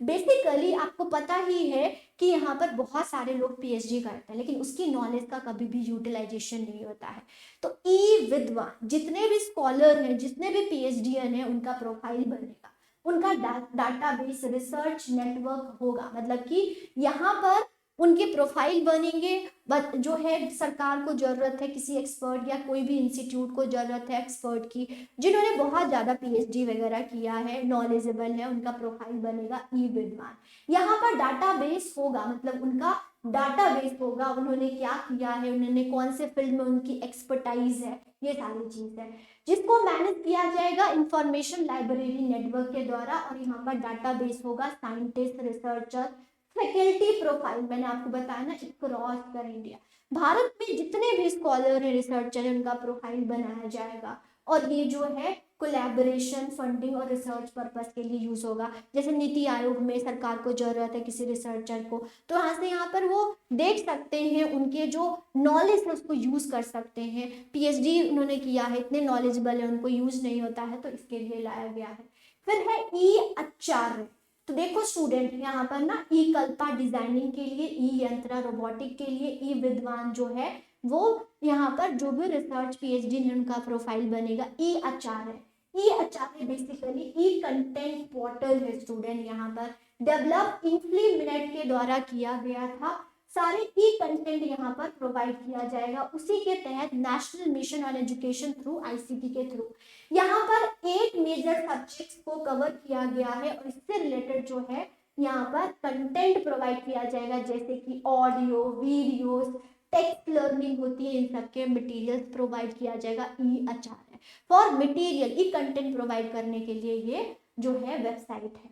बेसिकली आपको पता ही है कि यहाँ पर बहुत सारे लोग पीएचडी करते हैं, लेकिन उसकी नॉलेज का कभी भी यूटिलाइजेशन नहीं होता है। तो ई विद्वान, जितने भी स्कॉलर हैं, जितने भी पीएचडीएन हैं, उनका प्रोफाइल बनेगा, उनका डाटाबेस, रिसर्च नेटवर्क होगा, मतलब कि यहाँ पर उनके प्रोफाइल बनेंगे। बट जो है सरकार को जरूरत है किसी एक्सपर्ट, या कोई भी इंस्टीट्यूट को जरूरत है एक्सपर्ट की, जिन्होंने बहुत ज़्यादा पीएचडी वगैरह किया है, नॉलेजेबल है, उनका प्रोफाइल बनेगा ई विद्वान। यहाँ पर डाटाबेस होगा, मतलब उनका डाटाबेस होगा, उन्होंने क्या किया है, उन्होंने कौन से फील्ड में उनकी एक्सपर्टाइज है, ये सारी चीज है, जिसको मैनेज किया जाएगा इंफॉर्मेशन लाइब्रेरी नेटवर्क के द्वारा। और यहाँ पर डाटाबेस होगा साइंटिस्ट, रिसर्चर, फैकल्टी प्रोफाइल, मैंने आपको बताया ना, क्रॉस कर इंडिया, भारत में जितने भी स्कॉलर हैं, रिसर्चर हैं, उनका प्रोफाइल बनाया जाएगा। और ये जो है कोलैबोरेशन, फंडिंग और रिसर्च पर्पस के लिए यूज होगा। जैसे नीति आयोग में सरकार को जरूरत है किसी रिसर्चर को, तो यहाँ पर वो देख सकते हैं, उनके जो नॉलेज है उसको यूज कर सकते हैं। पीएचडी उन्होंने किया है, इतने नॉलेजेबल है, उनको यूज नहीं होता है, तो इसके लिए लाया गया है। फिर है ई आचार्य। तो देखो स्टूडेंट, यहाँ पर ना ई कल्पा डिजाइनिंग के लिए, ई यंत्रा रोबोटिक के लिए, ई विद्वान जो है वो यहाँ पर जो भी रिसर्च पीएचडी है उनका प्रोफाइल बनेगा। ई आचार्य, ई आचार्य बेसिकली ई कंटेंट पोर्टल है स्टूडेंट, यहाँ पर डेवलप इन्फ्लीमिनेट के द्वारा किया गया था। सारे ई कंटेंट यहाँ पर प्रोवाइड किया जाएगा, उसी के तहत national mission on education through ICT के थ्रू यहाँ पर 8 मेजर सब्जेक्ट्स को कवर किया गया है, और इससे रिलेटेड जो है यहाँ पर कंटेंट प्रोवाइड किया जाएगा, जैसे कि ऑडियो, वीडियोस, टेक्स्ट लर्निंग होती है, इन सबके मटेरियल्स प्रोवाइड किया जाएगा। E Acharya for material, E content provide करने के लिए ये जो है वेबसाइट है।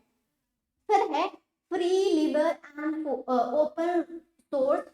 फिर है free, Libre and open source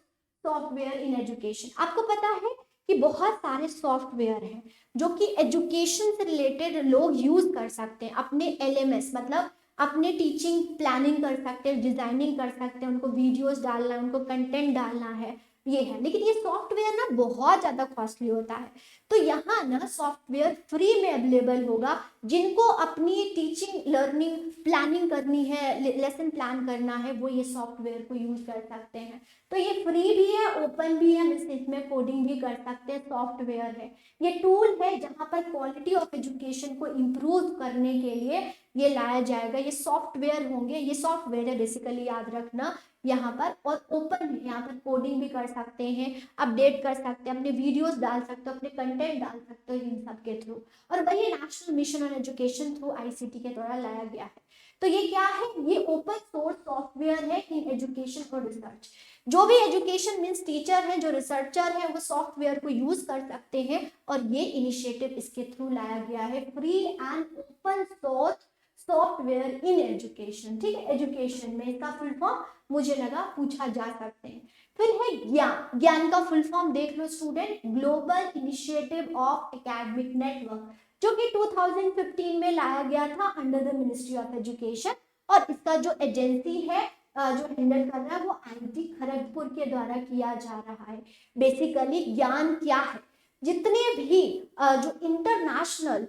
software in education. आपको पता है कि बहुत सारे सॉफ्टवेयर हैं जो कि एजुकेशन से रिलेटेड लोग यूज कर सकते हैं, अपने एलएमएस, मतलब अपने टीचिंग प्लानिंग कर सकते हैं, डिजाइनिंग कर सकते हैं, उनको वीडियोस डालना है, उनको कंटेंट डालना है, ये है। लेकिन ये सॉफ्टवेयर ना बहुत ज़्यादा कॉस्टली होता है, तो यहाँ ना सॉफ्टवेयर फ्री में अवेलेबल होगा। जिनको अपनी टीचिंग लर्निंग प्लानिंग करनी है, लेसन प्लान करना है, वो ये सॉफ्टवेयर को यूज कर सकते हैं। तो ये फ्री भी है, ओपन भी है, इसमें कोडिंग भी कर सकते हैं, सॉफ्टवेयर है। ये टूल है जहाँ पर क्वालिटी ऑफ एजुकेशन को इम्प्रूव करने के लिए ये लाया जाएगा। ये सॉफ्टवेयर होंगे, ये सॉफ्टवेयर है बेसिकली, याद रखना यहाँ पर। और ओपन है, यहाँ पर कोडिंग भी कर सकते हैं, अपडेट कर सकते हैं, अपने वीडियोस डाल सकते हो, अपने कंटेंट डाल सकते हो इन सब के थ्रू। और वही national mission on education through ICT के द्वारा लाया गया है। तो ये क्या है? ये ओपन सोर्स सॉफ्टवेयर है इन एजुकेशन और रिसर्च। जो भी एजुकेशन मीन्स टीचर है, जो रिसर्चर है, वो सॉफ्टवेयर को यूज कर सकते हैं, और ये इनिशिएटिव इसके थ्रू लाया गया है, free and open source software in education. ठीक है, एजुकेशन में इसका फुल फॉर्म मुझे लगा पूछा जा सकते हैं। फिर है ज्ञान। ज्ञान का फुल फॉर्म देख लो student, global initiative of academic network, जो कि 2015 में लाया गया था under the Ministry of Education. और इसका जो एजेंसी है जो हैंडल कर रहा है वो आईआईटी खड़गपुर के द्वारा किया जा रहा है। बेसिकली ज्ञान क्या है? जितने भी जो इंटरनेशनल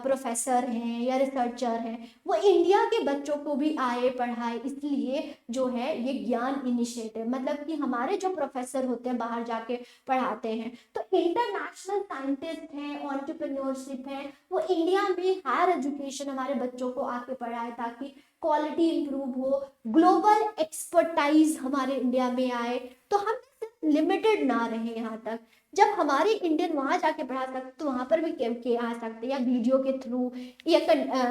प्रोफेसर हैं या रिसर्चर हैं वो इंडिया के बच्चों को भी आए पढ़ाए, इसलिए जो है ये ज्ञान इनिशिएटिव, मतलब कि हमारे जो प्रोफेसर होते हैं बाहर जाके पढ़ाते हैं तो इंटरनेशनल साइंटिस्ट हैं, एंटरप्रेन्योरशिप है, वो इंडिया में हायर एजुकेशन हमारे बच्चों को आके पढ़ाए ताकि क्वालिटी इंप्रूव हो, ग्लोबल एक्सपर्टाइज हमारे इंडिया में आए, तो हम लिमिटेड ना रहे यहाँ तक। जब हमारे इंडियन वहां जाके पढ़ा सकते तो वहां पर भी के आ सकते हैं, या वीडियो के थ्रू या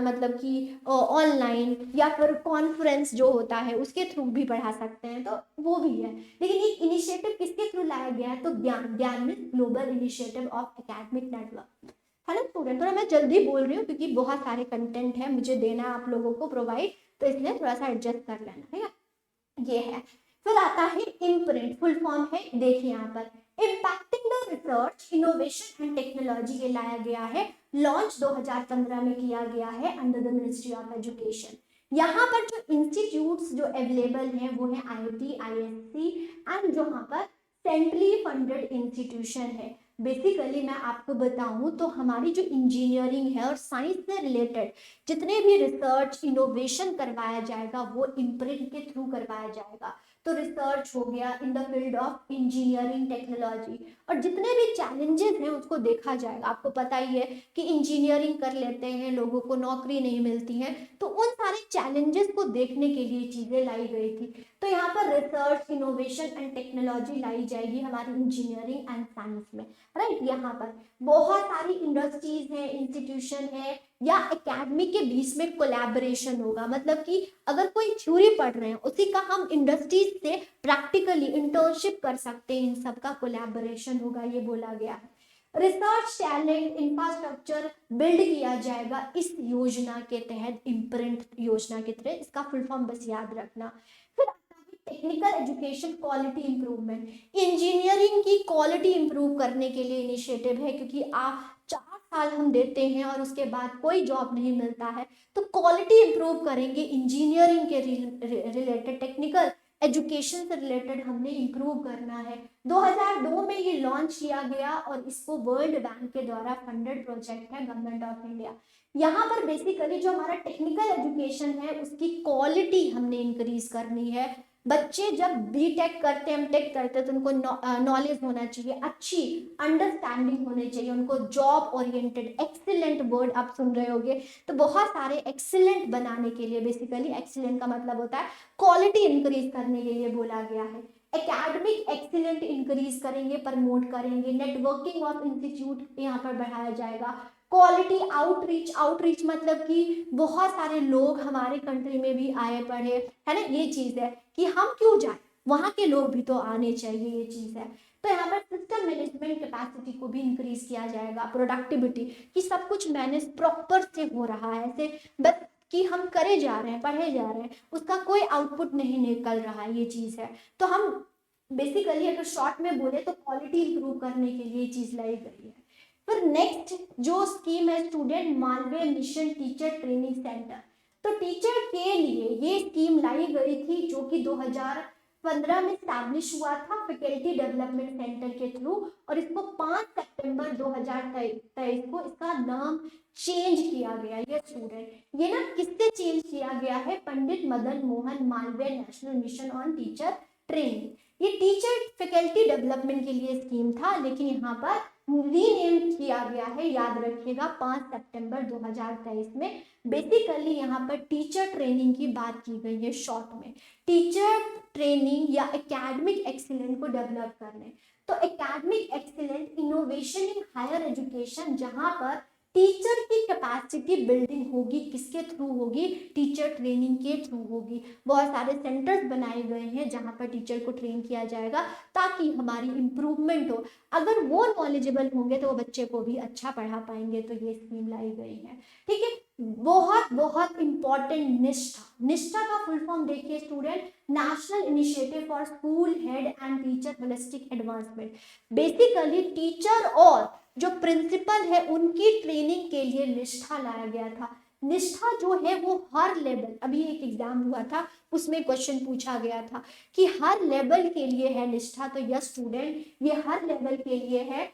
मतलब कि ऑनलाइन या फिर कॉन्फ्रेंस जो होता है उसके थ्रू भी पढ़ा सकते हैं, तो वो भी है। लेकिन ये इनिशिएटिव किसके थ्रू लाया गया है, तो ज्ञान में global initiative of academic network, है ना स्टूडेंट। थोड़ा मैं जल्दी बोल रही हूँ क्योंकि बहुत सारे कंटेंट है मुझे देना है आप लोगों को प्रोवाइड, तो इसलिए थोड़ा सा एडजस्ट कर लेना, ठीक है। ये है, फिर आता है इम्प्रिंट, फुल फॉर्म है देखिए यहाँ पर, impacting the research innovation and technology के लाया गया है, लॉन्च 2015 में किया गया है under the Ministry of education. यहाँ पर जो इंस्टीट्यूट्स जो अवेलेबल हैं वो है IIT ISC एंड जो यहाँ पर सेंट्रली फंडेड इंस्टीट्यूशन है। बेसिकली मैं आपको बताऊं तो हमारी जो इंजीनियरिंग है और साइंस से रिलेटेड जितने भी रिसर्च इनोवेशन करवाया जाएगा वो इम्प्रिंट के थ्रू करवाया जाएगा। तो रिसर्च हो गया in the field of engineering technology, और जितने भी चैलेंजेस हैं उसको देखा जाएगा। आपको पता ही है कि इंजीनियरिंग कर लेते हैं लोगों को नौकरी नहीं मिलती है, तो उन सारे चैलेंजेस को देखने के लिए चीजें लाई गई थी। तो यहाँ पर रिसर्च इनोवेशन एंड टेक्नोलॉजी लाई जाएगी हमारी इंजीनियरिंग एंड साइंस में, राइट। यहाँ पर बहुत सारी इंडस्ट्रीज है, इंस्टीट्यूशन है, या एकेडमी के बीच में कोलैबोरेशन होगा, मतलब कि अगर कोई थ्योरी पढ़ रहे हैं उसी का हम इंडस्ट्रीज से प्रैक्टिकली इंटर्नशिप कर सकते हैं, इन सब का कोलैबोरेशन होगा, ये बोला गया है। रिसर्च टैलेंट इंफ्रास्ट्रक्चर बिल्ड किया जाएगा इस योजना के तहत, इम्प्रिंट योजना के तहत, इसका फुल फॉर्म बस याद रखना। फिर technical education quality improvement, engineering की क्वालिटी इंप्रूव करने के लिए इनिशिएटिव है, क्योंकि आप 4 साल हम देते हैं और उसके बाद कोई जॉब नहीं मिलता है, तो क्वालिटी इंप्रूव करेंगे इंजीनियरिंग के रिलेटेड, टेक्निकल एजुकेशन से रिलेटेड हमने इंप्रूव करना है। 2002 में ये लॉन्च किया गया और इसको वर्ल्ड बैंक के द्वारा फंडेड प्रोजेक्ट है, गवर्नमेंट ऑफ इंडिया। यहाँ पर बेसिकली जो हमारा टेक्निकल एजुकेशन है उसकी क्वालिटी हमने इंक्रीज करनी है। बच्चे जब बीटेक करते हैं, एमटेक करते हैं, तो उनको नॉलेज होना चाहिए, अच्छी अंडरस्टैंडिंग होनी चाहिए, उनको जॉब ओरिएंटेड, एक्सीलेंट वर्ड आप सुन रहे होंगे, तो बहुत सारे एक्सीलेंट बनाने के लिए, बेसिकली एक्सीलेंट का मतलब होता है क्वालिटी इंक्रीज करने के लिए बोला गया है। एकेडमिक एक्सीलेंट इंक्रीज करेंगे, प्रमोट करेंगे, नेटवर्किंग ऑफ इंस्टीट्यूट यहाँ पर बढ़ाया जाएगा, क्वालिटी आउटरीच, आउटरीच मतलब कि बहुत सारे लोग हमारे कंट्री में भी आए पढ़े, है ना, ये चीज है कि हम क्यों जाए, वहां के लोग भी तो आने चाहिए, ये चीज है। तो यहाँ पर सिस्टम मैनेजमेंट कैपेसिटी को भी इंक्रीज किया जाएगा, प्रोडक्टिविटी कि सब कुछ मैनेज प्रॉपर से हो रहा है, ऐसे बस कि हम करे जा रहे हैं, पढ़े जा रहे हैं, उसका कोई आउटपुट नहीं निकल रहा है, ये चीज है। तो हम बेसिकली अगर शॉर्ट में बोले तो क्वालिटी इंप्रूव करने के लिए चीज लाई गई है। फिर नेक्स्ट जो स्कीम है स्टूडेंट, मालवे मिशन टीचर ट्रेनिंग सेंटर, तो टीचर के लिए ये स्कीम लाई गई थी जो कि 2015 में स्टैब्लिश हुआ था फैकल्टी डेवलपमेंट सेंटर के थ्रू, और इसको 5 सितंबर 2023 को इसका नाम चेंज किया गया। ये स्टूडेंट ये ना किससे चेंज किया गया है, Pandit Madan Mohan Malviya national mission on teacher training. ये टीचर फैकल्टी डेवलपमेंट के लिए स्कीम था, लेकिन यहाँ पर रीनेम किया गया है, याद रखिएगा 5 सितंबर 2023 में। बेसिकली यहाँ पर टीचर ट्रेनिंग की बात की गई है, शॉर्ट में टीचर ट्रेनिंग या एकेडमिक एक्सीलेंस को डेवलप करने। तो academic excellence innovation in higher education, जहाँ पर टीचर की कैपेसिटी बिल्डिंग होगी, किसके थ्रू होगी, टीचर ट्रेनिंग के थ्रू होगी। बहुत सारे सेंटर्स बनाए गए हैं जहाँ पर टीचर को ट्रेन किया जाएगा ताकि हमारी इम्प्रूवमेंट हो, अगर वो नॉलेजेबल होंगे तो वो बच्चे को भी अच्छा पढ़ा पाएंगे। तो ये स्कीम लाई गई है, ठीक है। बहुत बहुत इंपॉर्टेंट निष्ठा, निष्ठा का फुल फॉर्म देखिए student, national initiative for school head and teacher holistic advancement. Basically teacher और जो प्रिंसिपल है उनकी ट्रेनिंग के लिए निष्ठा लाया गया था। निष्ठा जो है वो हर लेवल, अभी एक एग्जाम हुआ था उसमें क्वेश्चन पूछा गया था कि हर लेवल के लिए है निष्ठा, तो यस स्टूडेंट ये हर लेवल के लिए है।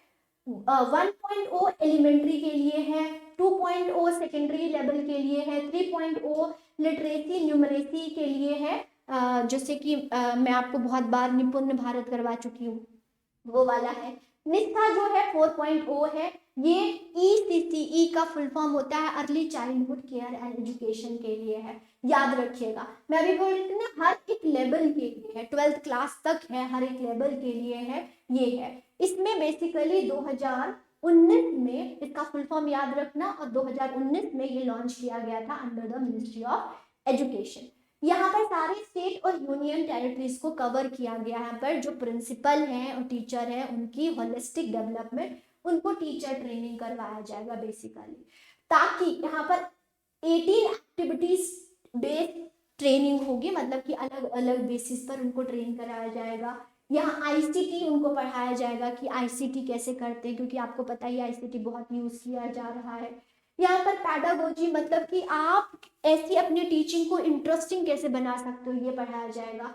1.0 एलिमेंट्री के लिए है, 2.0 सेकेंडरी लेवल के लिए है, 3.0 लिटरेसी न्यूमरेसी के लिए है, जैसे कि मैं आपको बहुत बार निपुण भारत करवा चुकी हूँ, वो वाला है। निष्ठा जो है 4.0 है। ये ECCE का फुल फॉर्म होता है early childhood care and education के लिए है, याद रखिएगा। मैं अभी बोल रही थी ना, हर एक लेवल के लिए है, 12th क्लास तक है, हर एक लेवल के लिए है, ये है। इसमें बेसिकली 2019 में इसका फुल फॉर्म याद रखना, और 2019 में ये लॉन्च किया गया था under the Ministry of education. यहाँ पर सारे स्टेट और यूनियन टेरिटरीज को कवर किया गया है। यहाँ पर जो प्रिंसिपल हैं और टीचर हैं उनकी होलिस्टिक डेवलपमेंट, उनको टीचर ट्रेनिंग करवाया जाएगा बेसिकली, ताकि यहाँ पर 18 एक्टिविटीज बेस्ड ट्रेनिंग होगी, मतलब कि अलग अलग बेसिस पर उनको ट्रेन कराया जाएगा। यहाँ आईसीटी उनको पढ़ाया जाएगा कि आईसीटी कैसे करते हैं, क्योंकि आपको पता ही आईसीटी बहुत यूज किया जा रहा है। यहाँ पर पैडागोजी, मतलब कि आप ऐसी अपनी टीचिंग को इंटरेस्टिंग कैसे बना सकते हो, ये पढ़ाया जाएगा।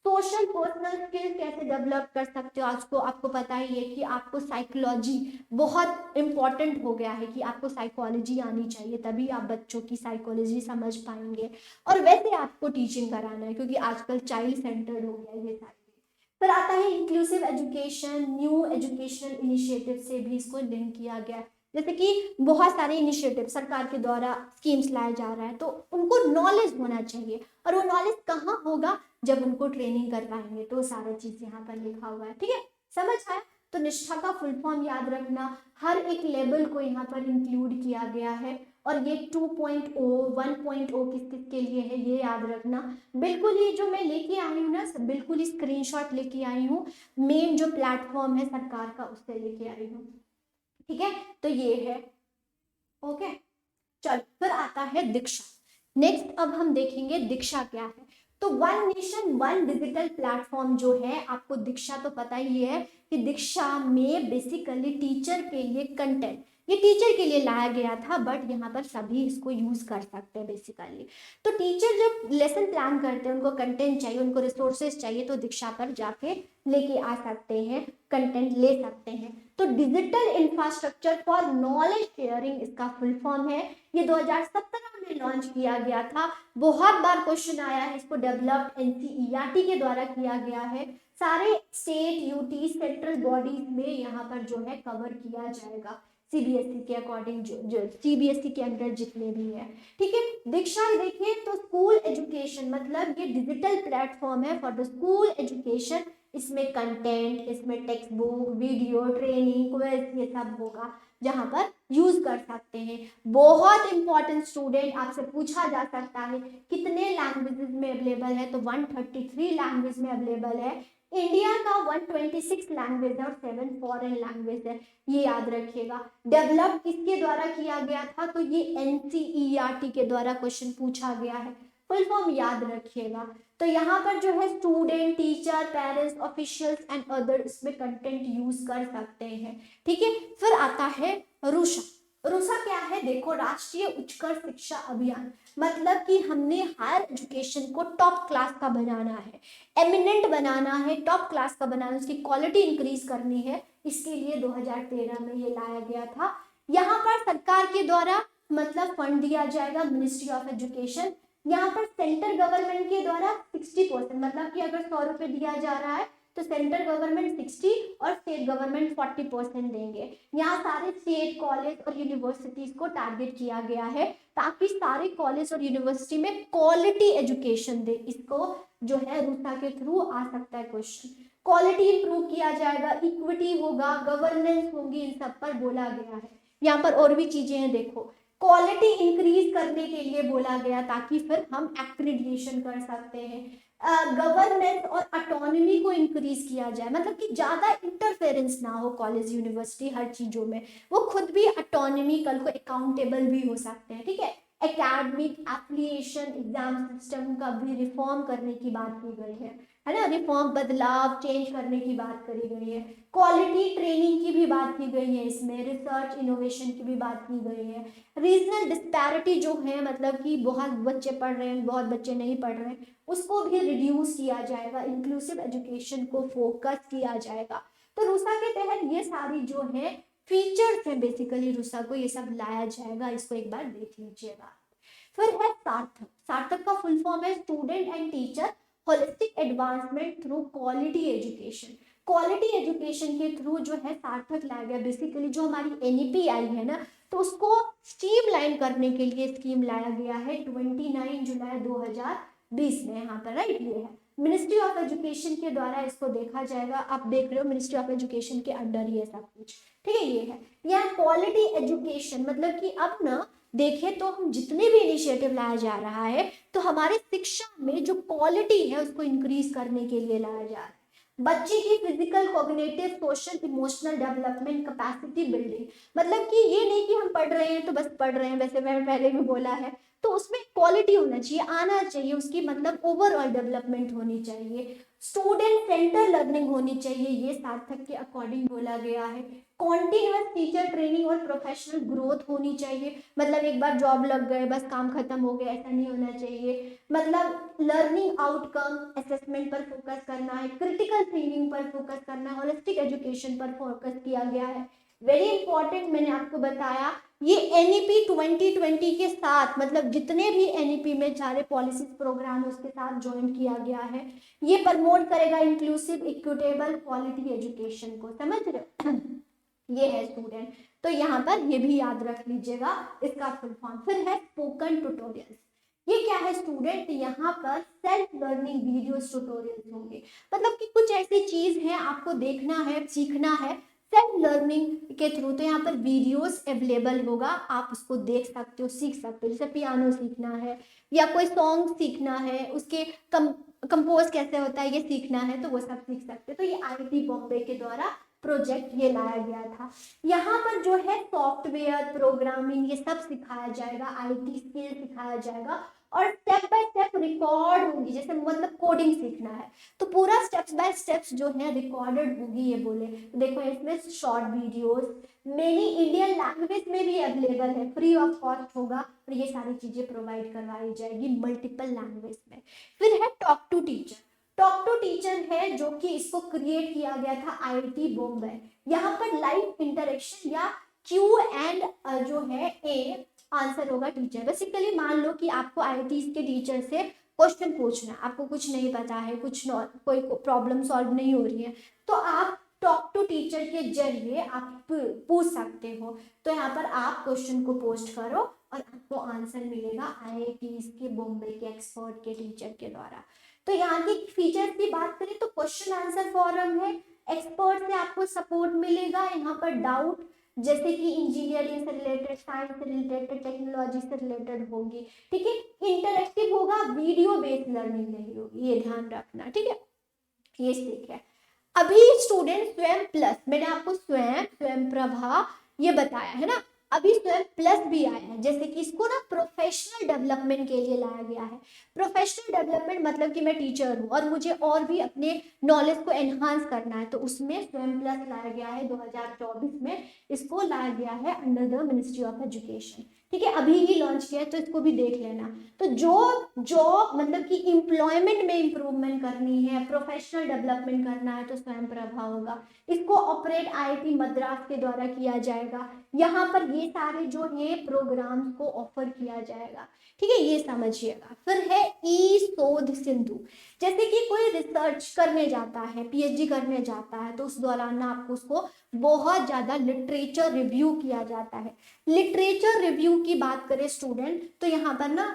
सोशल पर्सनल स्किल कैसे डेवलप कर सकते हो, आज को आपको पता ही है कि आपको साइकोलॉजी बहुत इंपॉर्टेंट हो गया है, कि आपको साइकोलॉजी आनी चाहिए, तभी आप बच्चों की साइकोलॉजी समझ पाएंगे, और वैसे आपको टीचिंग कराना है, क्योंकि आजकल चाइल्ड सेंटर्ड हो गया ये सारी। फिर आता है inclusive education, new educational initiative से भी इसको लिंक किया गया है। जैसे कि बहुत सारे इनिशिएटिव सरकार के द्वारा स्कीम्स लाया जा रहा है, तो उनको नॉलेज होना चाहिए, और वो नॉलेज कहाँ होगा, जब उनको ट्रेनिंग करवाएंगे। तो सारा चीज यहाँ पर लिखा हुआ है, ठीक है, समझ आया। तो निष्ठा का फुल फॉर्म याद रखना, हर एक लेवल को यहाँ पर इंक्लूड किया गया है, और ये 2.0 1.0 किस किस के लिए है ये याद रखना। बिल्कुल ये जो मैं लेके आई हूँ ना, बिल्कुल ही स्क्रीनशॉट लेके आई हूँ, मेन जो प्लेटफॉर्म है सरकार का उससे लेके आई हूँ, ठीक है। तो ये है, ओके। चल फिर आता है दीक्षा। नेक्स्ट अब हम देखेंगे दीक्षा क्या है। तो one nation one digital platform जो है, आपको दीक्षा तो पता ही है कि दीक्षा में बेसिकली टीचर के लिए कंटेंट, ये टीचर के लिए लाया गया था, बट यहाँ पर सभी इसको यूज कर सकते हैं बेसिकली। तो टीचर जब लेसन प्लान करते हैं, उनको कंटेंट चाहिए, उनको रिसोर्सेज चाहिए, तो दीक्षा पर जाके लेके आ सकते हैं, कंटेंट ले सकते हैं। तो digital infrastructure for knowledge sharing इसका फुल फॉर्म है। ये 2017 में लॉन्च किया गया था, बहुत बार क्वेश्चन आया है, इसको डेवलप्ड एनसीईआरटी के द्वारा किया गया है। सारे स्टेट यूटी सेंट्रल बॉडीज में यहाँ पर जो है कवर किया जाएगा, सीबीएसई के अकॉर्डिंग, जो सीबीएसई के अंडर जितने भी है, ठीक है। दीक्षा देखें तो स्कूल एजुकेशन, मतलब ये डिजिटल प्लेटफॉर्म है फॉर द स्कूल एजुकेशन। इसमें कंटेंट, इसमें text book, video, training, quiz, ये सब होगा, जहां पर यूज कर सकते हैं। बहुत इंपॉर्टेंट स्टूडेंट, आपसे पूछा जा सकता है कितने लैंग्वेजेस में अवेलेबल है, तो 133 लैंग्वेज में अवेलेबल है। इंडिया का 126 लैंग्वेज है और 7 फॉरेन लैंग्वेज है, ये याद रखिएगा। डेवलप किसके द्वारा किया गया था, तो ये एनसीईआरटी के द्वारा क्वेश्चन पूछा गया है, फुल फॉर्म याद रखिएगा। तो यहाँ पर जो है student, teacher, parents, officials and other इसमें कंटेंट यूज कर सकते हैं, ठीक है। फिर आता है रुषा। रुषा क्या है, देखो, राष्ट्रीय उच्चतर शिक्षा अभियान, मतलब कि हमने हायर एजुकेशन को टॉप क्लास का बनाना है, एमिनेंट बनाना है, टॉप क्लास का बनाना, उसकी क्वालिटी इंक्रीज करनी है। इसके लिए 2013 में ये लाया गया था। यहाँ पर सरकार के द्वारा मतलब फंड दिया जाएगा, मिनिस्ट्री ऑफ एजुकेशन। यहाँ पर सेंट्रल गवर्नमेंट के द्वारा 60%, मतलब कि अगर 100 रुपए दिया जा रहा है तो सेंट्रल गवर्नमेंट 60 और स्टेट गवर्नमेंट 40% देंगे। यहाँ सारे स्टेट कॉलेज और यूनिवर्सिटीज को टारगेट किया गया है, ताकि सारे कॉलेज और यूनिवर्सिटी में क्वालिटी एजुकेशन दे। इसको जो है रूसा के थ्रू आ सकता है क्वेश्चन। क्वालिटी इंप्रूव किया जाएगा, इक्विटी होगा, गवर्नेंस होगी, इन सब पर बोला गया है। यहाँ पर और भी चीजें हैं, देखो, क्वालिटी इंक्रीज करने के लिए बोला गया, ताकि फिर हम एक्रेडिटेशन कर सकते हैं। गवर्नेंस और ऑटोनॉमी को इंक्रीज किया जाए, मतलब कि ज्यादा इंटरफेरेंस ना हो कॉलेज यूनिवर्सिटी हर चीजों में, वो खुद भी ऑटोनॉमी, कल को अकाउंटेबल भी हो सकते हैं, ठीक है। एकेडमिक एप्लीकेशन एग्जाम सिस्टम का भी रिफॉर्म करने की बात की गई है ना, रिफॉर्म, बदलाव, चेंज करने की बात करी गई है। क्वालिटी ट्रेनिंग की भी बात की गई है, इसमें रिसर्च इनोवेशन की भी बात की गई है। रीजनल डिस्पैरिटी जो है, मतलब कि बहुत बच्चे पढ़ रहे हैं, बहुत बच्चे नहीं पढ़ रहे हैं, उसको भी रिड्यूस किया जाएगा, इंक्लूसिव एजुकेशन को फोकस किया जाएगा। तो रूसा के तहत ये सारी जो है फीचर्स हैं बेसिकली रूसा को, ये सब लाया जाएगा, इसको एक बार देख लीजिएगा। फिर है सार्थक। सार्थक का फुल फॉर्म है student and teacher holistic advancement through quality education. Quality education के थ्रू जो है सार्थक लाया गया। बेसिकली जो हमारी एनईपी आई है ना, तो उसको स्ट्रीमलाइन करने के लिए स्कीम लाया गया है 29 जुलाई 2020 में, यहाँ पर राइट ये है मिनिस्ट्री ऑफ एजुकेशन के द्वारा इसको देखा जाएगा। आप देख रहे हो मिनिस्ट्री ऑफ एजुकेशन के अंडर ही है सब कुछ, ठीक है। ये है यहाँ क्वालिटी एजुकेशन, मतलब कि अब ना देखें तो हम जितने भी इनिशिएटिव लाया जा रहा है तो हमारे शिक्षा में जो क्वालिटी है उसको इंक्रीज करने के लिए लाया जा रहा है। बच्चे की physical, cognitive, social, emotional development, capacity building, मतलब कि ये नहीं कि हम पढ़ रहे हैं तो बस पढ़ रहे हैं, वैसे मैंने पहले भी बोला है, तो उसमें क्वालिटी होना चाहिए, आना चाहिए, उसकी मतलब ओवरऑल डेवलपमेंट होनी चाहिए, स्टूडेंट सेंटर लर्निंग होनी चाहिए, ये सार्थक के अकॉर्डिंग बोला गया है। कॉन्टिन्यूअस टीचर ट्रेनिंग और प्रोफेशनल ग्रोथ होनी चाहिए, मतलब एक बार जॉब लग गए बस काम खत्म हो गया, ऐसा नहीं होना चाहिए। मतलब लर्निंग आउटकम असेसमेंट पर फोकस करना है, क्रिटिकल थिंकिंग पर फोकस करना है, होलिस्टिक एजुकेशन पर फोकस किया गया है। वेरी इंपॉर्टेंट, मैंने आपको बताया ये एनईपी 2020 के साथ, मतलब जितने भी एनईपी में सारे पॉलिसीज प्रोग्राम उसके साथ ज्वाइन किया गया है। ये प्रमोट करेगा इंक्लूसिव, इक्विटेबल, क्वालिटी एजुकेशन को, समझ रहे हो ये है स्टूडेंट, तो यहाँ पर ये भी याद रख लीजिएगा इसका फुल फॉर्म। फिर है स्पोकन ट्यूटोरियल्स। ये क्या है स्टूडेंट, यहाँ पर सेल्फ लर्निंग वीडियो ट्यूटोरियल्स होंगे, मतलब कि कुछ ऐसी चीज है आपको देखना है, सीखना है सेल्फ लर्निंग के थ्रू, तो यहाँ पर वीडियोस अवेलेबल होगा, आप उसको देख सकते हो, सीख सकते हो। जैसे पियानो सीखना है या कोई सॉन्ग सीखना है, उसके कंपोज कैसे होता है ये सीखना है, तो वो सब सीख सकते हो। तो ये आईआईटी बॉम्बे के द्वारा प्रोजेक्ट ये लाया गया था। यहाँ पर जो है सॉफ्टवेयर, प्रोग्रामिंग, ये सब सिखाया जाएगा, आईटी स्किल सिखाया जाएगा, और स्टेप बाय स्टेप रिकॉर्ड होगी, जैसे मतलब कोडिंग सीखना है तो पूरा स्टेप्स बाय स्टेप्स जो है रिकॉर्डेड होगी, ये बोले। देखो इसमें short videos many Indian language में भी अवेलेबल है, फ्री ऑफ कॉस्ट होगा, और ये सारी चीजें प्रोवाइड करवाई जाएगी मल्टीपल लैंग्वेज में। फिर है talk to teacher. Talk to teacher है जो कि इसको क्रिएट किया गया था आईआईटी बॉम्बे। यहाँ पर लाइव इंटरेक्शन या Q&A जो है ए आंसर होगा टीचर। बेसिकली मान लो कि आपको आईआईटी के टीचर से क्वेश्चन पूछना है, आपको कुछ नहीं पता है, कुछ कोई प्रॉब्लम सॉल्व नहीं हो रही है, तो आप टॉक टू टीचर के जरिए आप पूछ सकते हो। तो यहाँ पर आप क्वेश्चन को पोस्ट करो और आपको आंसर मिलेगा आईआईटी के बॉम्बे के एक्सपर्ट के टीचर के द्वारा। तो यहाँ की फीचर्स की बात करें तो क्वेश्चन आंसर फॉरम है, एक्सपर्ट से आपको सपोर्ट मिलेगा। यहाँ पर डाउट जैसे कि इंजीनियरिंग से रिलेटेड, साइंस से रिलेटेड, टेक्नोलॉजी से रिलेटेड होगी, ठीक है। इंटरेक्टिव होगा, वीडियो बेस्ड लर्निंग नहीं होगी, ये ध्यान रखना, ठीक है। ये ठीक है। अभी स्टूडेंट स्वयं प्लस, मैंने आपको स्वयं प्रभा ये बताया है ना, अभी स्वयं प्लस भी आया है, जैसे कि इसको ना प्रोफेशनल डेवलपमेंट के लिए लाया गया है। प्रोफेशनल डेवलपमेंट मतलब कि मैं टीचर हूँ और मुझे और भी अपने नॉलेज को एनहांस करना है, तो उसमें स्वयं प्लस लाया गया है 2024 में, इसको लाया गया है under the Ministry of education, ठीक है। अभी ही लॉन्च किया है तो इसको भी देख लेना। तो जो जॉब मतलब कि एम्प्लॉयमेंट में इंप्रूवमेंट करनी है, प्रोफेशनल डेवलपमेंट करना है, तो स्वयं प्रभा होगा। इसको ऑपरेट आईआईटी मद्रास के द्वारा किया जाएगा। यहाँ पर ये सारे जो है प्रोग्राम्स को ऑफर किया जाएगा, ठीक है, ये समझिएगा। फिर है ई शोध सिंधु। जैसे कि कोई रिसर्च करने जाता है, पीएचडी करने जाता है, तो उस दौरान ना आपको उसको बहुत ज्यादा लिटरेचर रिव्यू किया जाता है। लिटरेचर रिव्यू की बात करें स्टूडेंट, तो यहाँ पर ना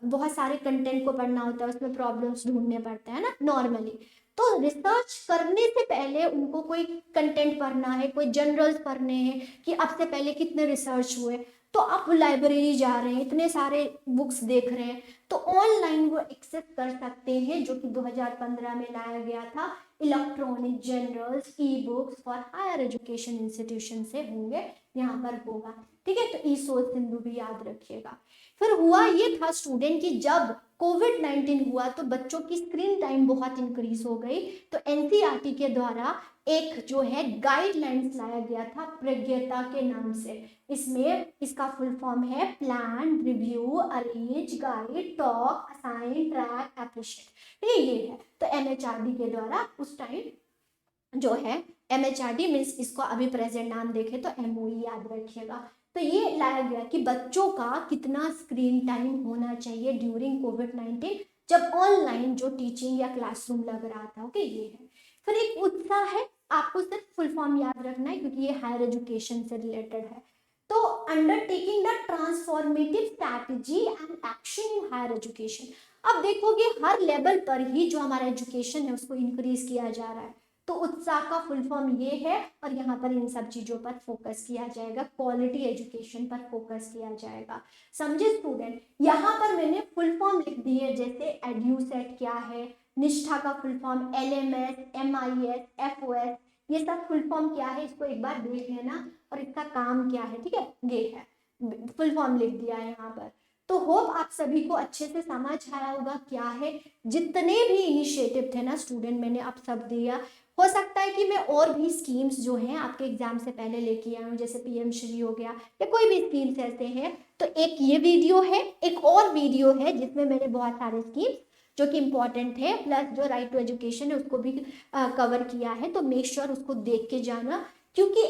बहुत सारे कंटेंट को पढ़ना होता है, उसमें प्रॉब्लम्स ढूंढने पड़ते हैं ना नॉर्मली। तो रिसर्च करने से पहले उनको कोई कंटेंट पढ़ना है, कोई जर्नल्स पढ़ने हैं कि अब से पहले कितने रिसर्च हुए, तो आप लाइब्रेरी जा रहे हैं, इतने सारे बुक्स देख रहे हैं, तो ऑनलाइन वो एक्सेस कर सकते हैं, जो कि 2015 में लाया गया था। Electronic journals, e books for higher education institution से होंगे, यहाँ पर होगा, ठीक है। तो ई शोध सिंधु भी याद रखिएगा। फिर हुआ ये था स्टूडेंट कि जब कोविड-19 हुआ तो बच्चों की स्क्रीन टाइम बहुत इंक्रीज हो गई, तो एनसीईआरटी के द्वारा एक जो है गाइडलाइंस लाया गया था प्रज्ञता के नाम से। इसमें इसका फुल फॉर्म है plan, review, arrange, guide, talk, assign, track, appreciate, ये है। तो एमएचआरडी के द्वारा उस टाइम जो है MHRD मीन्स इसको अभी प्रेजेंट नाम देखें तो MOE याद रखिएगा। तो ये लाया गया कि बच्चों का कितना स्क्रीन टाइम होना चाहिए ड्यूरिंग कोविड-19 जब ऑनलाइन जो टीचिंग या क्लासरूम लग रहा था। ओके, ये है। फिर एक उत्साह है, आपको सिर्फ फुल फॉर्म याद रखना है क्योंकि ये हायर एजुकेशन से रिलेटेड है। तो undertaking the transformative strategy and action in higher education. अब देखोगे हर लेवल पर ही जो हमारा एजुकेशन है उसको इंक्रीज किया जा रहा है। तो उत्साह का फुल फॉर्म ये है और यहाँ पर इन सब चीजों पर फोकस किया जाएगा, क्वालिटी एजुकेशन पर फोकस किया जाएगा। समझे स्टूडेंट? यहाँ पर मैंने फुल फॉर्म लिख दी है, जैसे एड्यूसेट क्या है, निष्ठा का full form LMS, MIS, FOS, ये सब फुल फॉर्म क्या है इसको एक बार देख लेना और इसका काम क्या है। ठीक है, ये है फुल फॉर्म लिख दिया है यहाँ पर। तो होप आप सभी को अच्छे से समझ आया होगा क्या है। जितने भी इनिशिएटिव थे ना स्टूडेंट मैंने आप सब दिया। हो सकता है कि मैं और भी स्कीम्स जो हैं आपके एग्जाम से पहले लेके आई हूँ, जैसे PM श्री हो गया या कोई भी स्कीम्स ऐसे हैं। तो एक ये वीडियो है, एक और वीडियो है जिसमें मैंने बहुत सारे स्कीम्स जो कि इम्पोर्टेंट है प्लस जो राइट टू एजुकेशन है उसको भी कवर किया है। तो मेक श्योर उसको देख के जाना, क्योंकि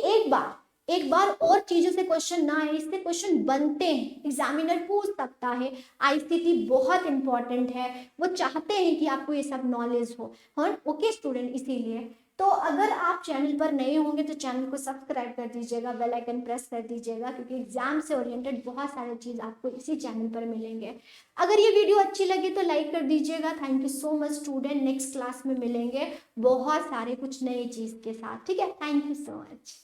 एक बार और चीजों से क्वेश्चन ना आए, इससे क्वेश्चन बनते हैं, एग्जामिनर पूछ सकता है। ICT बहुत इंपॉर्टेंट है, वो चाहते हैं कि आपको ये सब नॉलेज हो। हाँ ओके स्टूडेंट, इसीलिए तो अगर आप चैनल पर नए होंगे तो चैनल को सब्सक्राइब कर दीजिएगा, बेल आइकन प्रेस कर दीजिएगा, क्योंकि एग्जाम से ओरिएंटेड बहुत सारे चीज़ आपको इसी चैनल पर मिलेंगे। अगर ये वीडियो अच्छी लगी तो लाइक कर दीजिएगा। Thank you so much student, next class में मिलेंगे बहुत सारे कुछ नए चीज़ के साथ। ठीक है, थैंक यू सो मच।